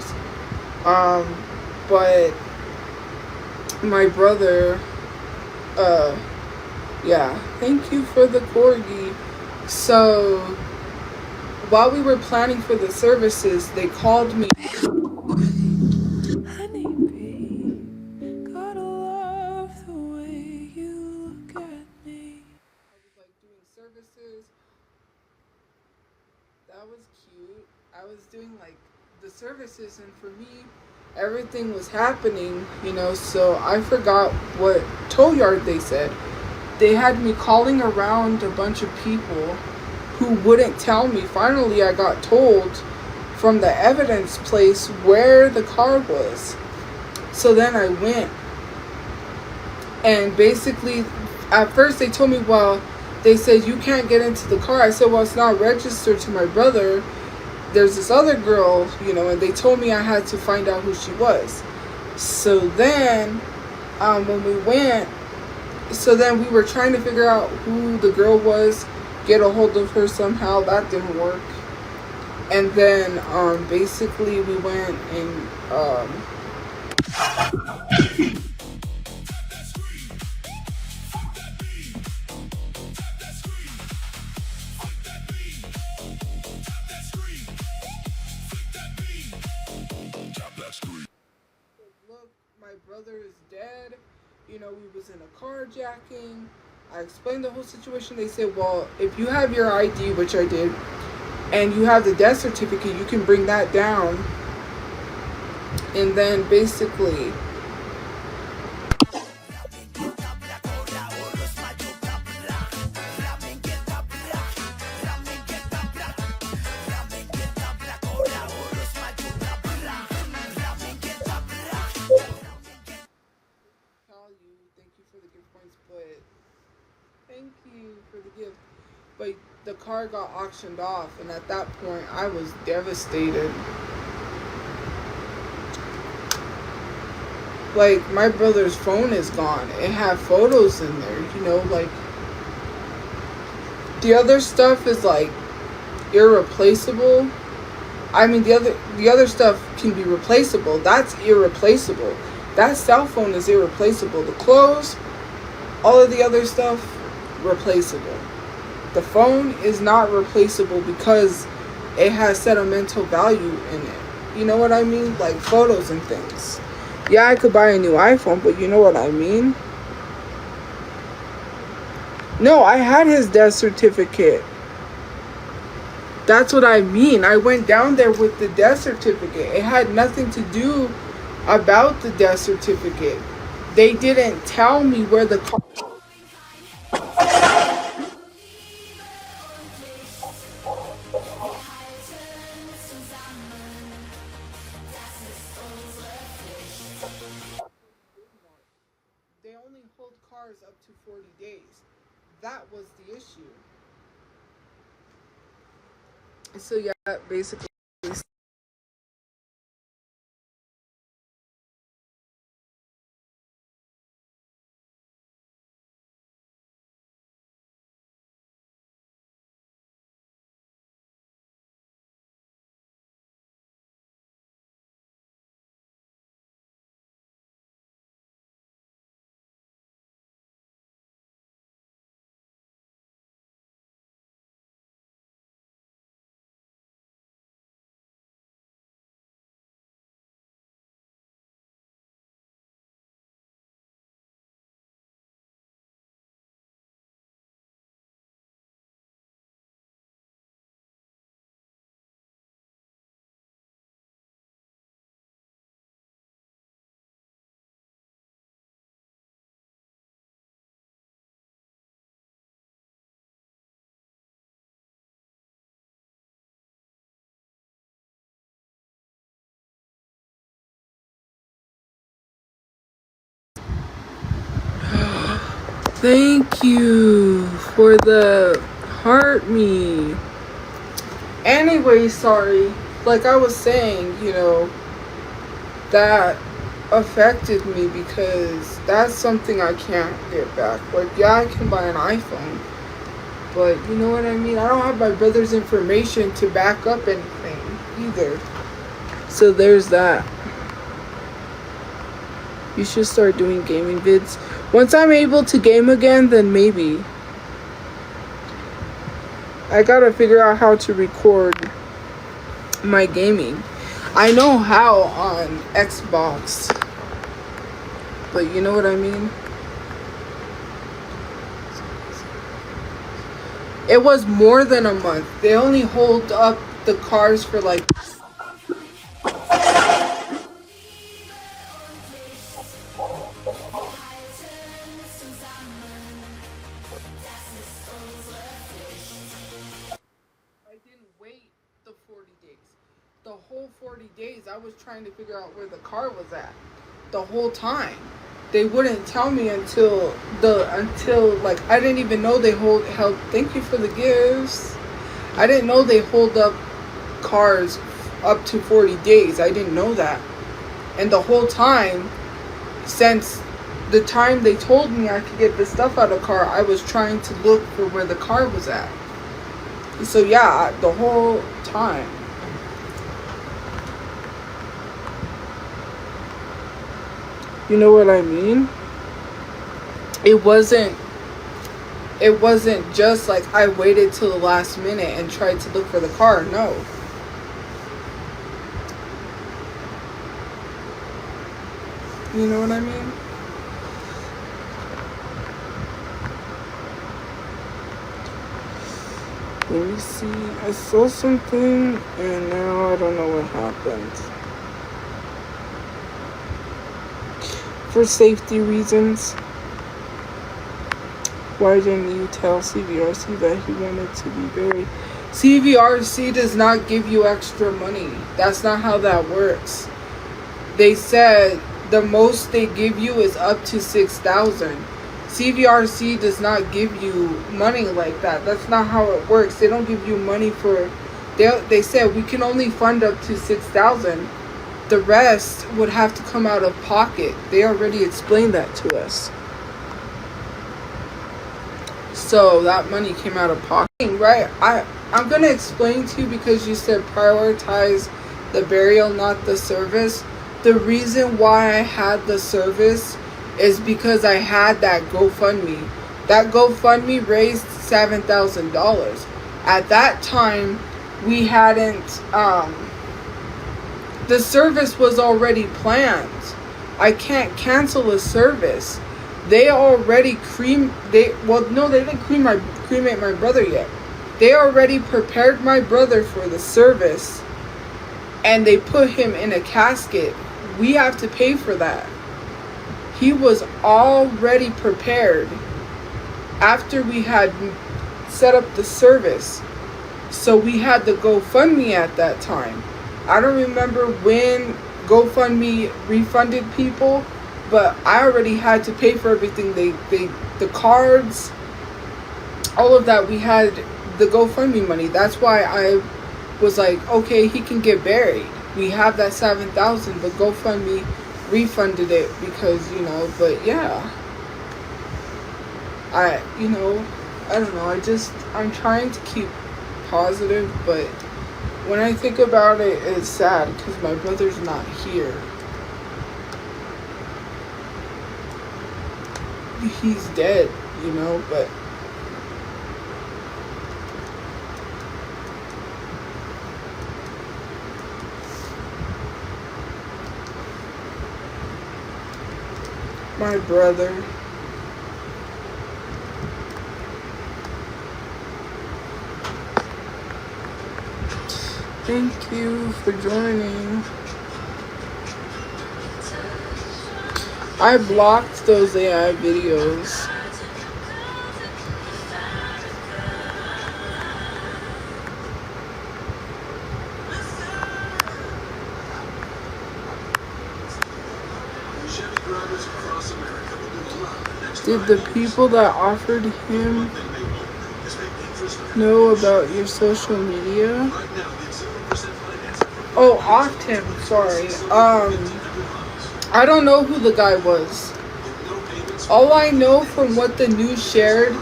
But my brother, yeah, thank you for the corgi. So while we were planning for the services, they called me. Honey bee, gotta love the way you look at me. I was like doing services. That was cute. I was doing like the services, and for me, everything was happening, so I forgot what tow yard they said. They had me calling around a bunch of people who wouldn't tell me. Finally, I got told from the evidence place where the car was. So then I went, and basically, at first they told me, well, they said, you can't get into the car. I said, well, it's not registered to my brother. There's this other girl, and they told me I had to find out who she was. So then, when we went, we were trying to figure out who the girl was, get a hold of her somehow. That didn't work. And then, basically, we went and, look, my brother is dead. We was in a carjacking. I explained the whole situation. They said, well, if you have your ID, which I did, and you have the death certificate, you can bring that down. And then basically, thank you for the gift. But the car got auctioned off, and at that point, I was devastated. Like, my brother's phone is gone. It had photos in there, like, the other stuff is, like, irreplaceable. I mean, the other stuff can be replaceable. That's irreplaceable. That cell phone is irreplaceable. The clothes, all of the other stuff, replaceable. The phone is not replaceable because it has sentimental value in it. You know what I mean? Like photos and things. Yeah, I could buy a new iPhone, but you know what I mean? No, I had his death certificate. That's what I mean. I went down there with the death certificate. It had nothing to do about the death certificate. They didn't tell me where the car... They only hold cars up to 40 days. That was the issue. So yeah, basically... Thank you for the heart me. Anyway, sorry. Like I was saying, you know, that affected me because that's something I can't get back. Like, yeah, I can buy an iPhone, but you know what I mean? I don't have my brother's information to back up anything either. So there's that. You should start doing gaming vids. Once I'm able to game again, then maybe. I gotta figure out how to record my gaming. I know how on Xbox, but you know what I mean? It was more than a month. They only hold up the cars for like... I didn't wait the 40 days. The whole 40 days, I was trying to figure out where the car was at. The whole time. They wouldn't tell me until like, I didn't even know they held, thank you for the gifts. I didn't know they hold up cars up to 40 days. I didn't know that. And the whole time, since the time they told me I could get the stuff out of the car, I was trying to look for where the car was at. So yeah, the whole time. You know what I mean? It wasn't just like I waited till the last minute and tried to look for the car. No. You know what I mean? Let me see. I saw something and now I don't know what happened. For safety reasons. Why didn't you tell CVRC that he wanted to be buried? CVRC does not give you extra money. That's not how that works. They said the most they give you is up to 6,000. CVRC does not give you money like that. That's not how it works. They don't give you money for... They said we can only fund up to 6,000. The rest would have to come out of pocket. They already explained that to us. So that money came out of pocket. Right? I'm going to explain to you because you said prioritize the burial, not the service. The reason why I had the service is because I had that GoFundMe. That GoFundMe raised $7,000. At that time, we hadn't, the service was already planned. I can't cancel a service. They already they didn't cremate my brother yet. They already prepared my brother for the service, and they put him in a casket. We have to pay for that. He was already prepared after we had set up the service. So we had the GoFundMe at that time. I don't remember when GoFundMe refunded people, but I already had to pay for everything. The cards, all of that, we had the GoFundMe money. That's why I was like, okay, he can get buried. We have that $7,000, but GoFundMe refunded it because, but yeah. I don't know. I'm trying to keep positive, but when I think about it, it's sad because my brother's not here. He's dead, but my brother. Thank you for joining. I blocked those AI videos. Chevy drivers across America will do a lot next Did the people that offered him know about your social media? Right now, get 0% financing. Oh, offed him, sorry. I don't know who the guy was. All I know from what the news shared,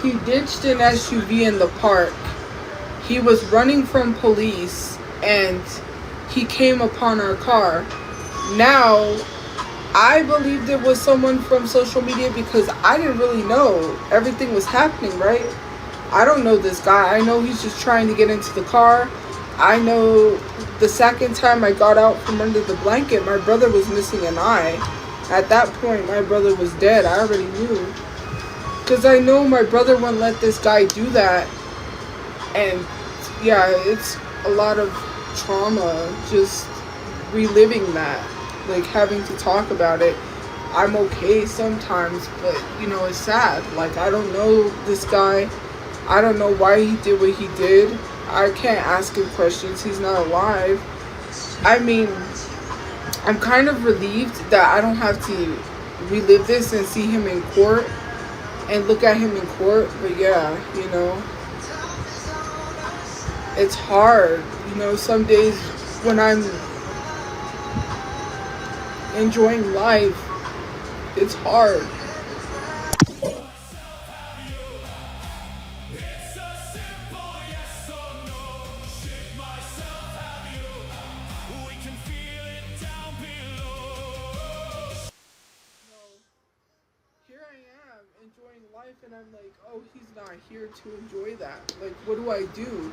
he ditched an SUV in the park. He was running from police and he came upon our car. Now, I believed it was someone from social media because I didn't really know everything was happening, right? I don't know this guy. I know he's just trying to get into the car. I know the second time I got out from under the blanket, my brother was missing an eye. At that point, my brother was dead. I already knew. Because I know my brother wouldn't let this guy do that. And yeah, it's a lot of trauma just reliving that. Like having to talk about it. I'm okay sometimes, but it's sad. Like I don't know this guy. I don't know why he did what he did. I can't ask him questions. He's not alive. I mean, I'm kind of relieved that I don't have to relive this and see him in court and look at him in court. But yeah, it's hard. Some days when I'm enjoying life, it's hard. Here I am enjoying life and I'm like, oh, he's not here to enjoy that. Like, what do I do?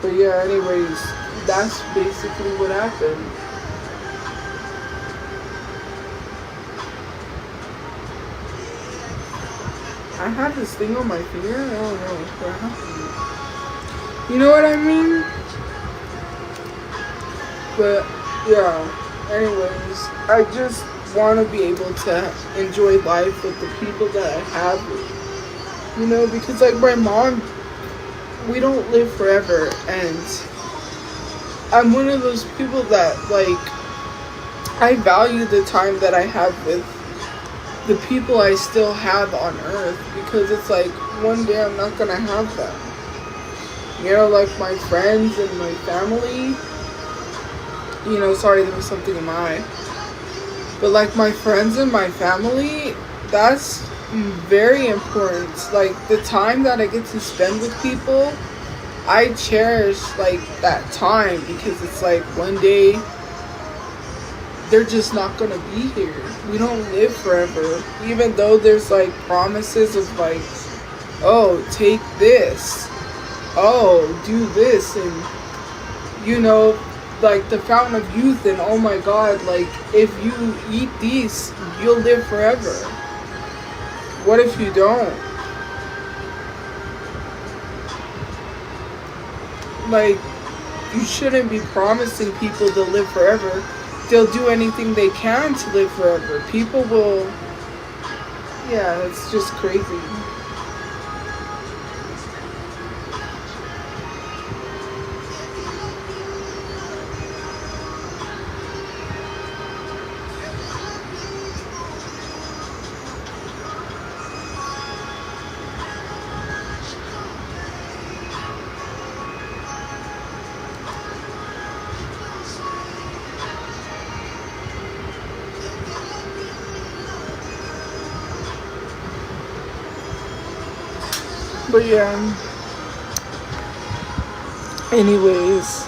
But yeah, anyways, that's basically what happened. I have this thing on my finger. I don't know what happened. You know what I mean? But yeah. Anyways, I just want to be able to enjoy life with the people that I have. Because like my mom, we don't live forever, and I'm one of those people that I value the time that I have with the people I still have on earth, because it's like one day I'm not gonna have them. Like my friends and my family. Sorry, there was something in my eye. But like my friends and my family, that's very important. Like the time that I get to spend with people, I cherish that time, because it's like one day they're just not gonna be here. We don't live forever. Even though there's like promises of like, oh, take this, oh, do this, and you know, like the fountain of youth, and oh my god, like if you eat these, you'll live forever. What if you don't? Like, you shouldn't be promising people to live forever. They'll do anything they can to live forever. People will, yeah, it's just crazy. But yeah, anyways,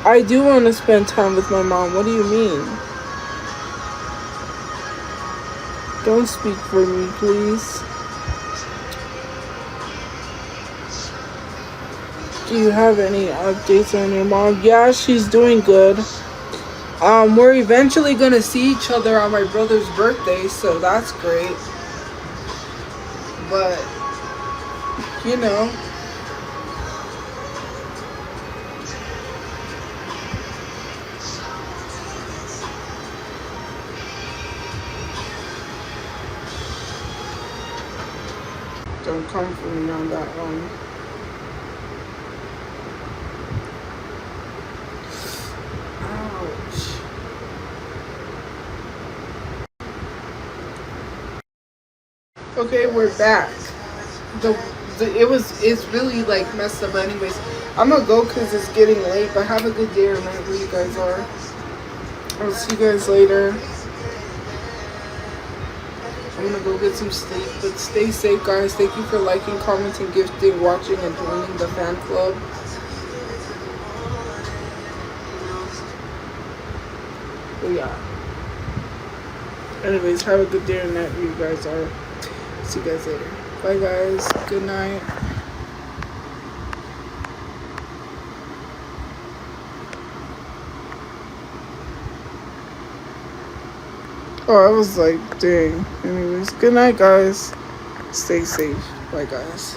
I do want to spend time with my mom. What do you mean? Don't speak for me, please. Do you have any updates on your mom? Yeah, she's doing good. We're eventually gonna see each other on my brother's birthday, so that's great. But you know, don't come for me on that one. Ouch. Okay, we're back. It's really like messed up. But anyways, I'm gonna go because it's getting late. But have a good day or night where you guys are. I'll see you guys later. I'm gonna go get some sleep. But stay safe, guys. Thank you for liking, commenting, gifting, watching, and joining the fan club. But yeah. Anyways, have a good day or night where you guys are. See you guys later. Bye guys. Good night. Oh, I was like, dang. Anyways, good night guys. Stay safe. Bye guys.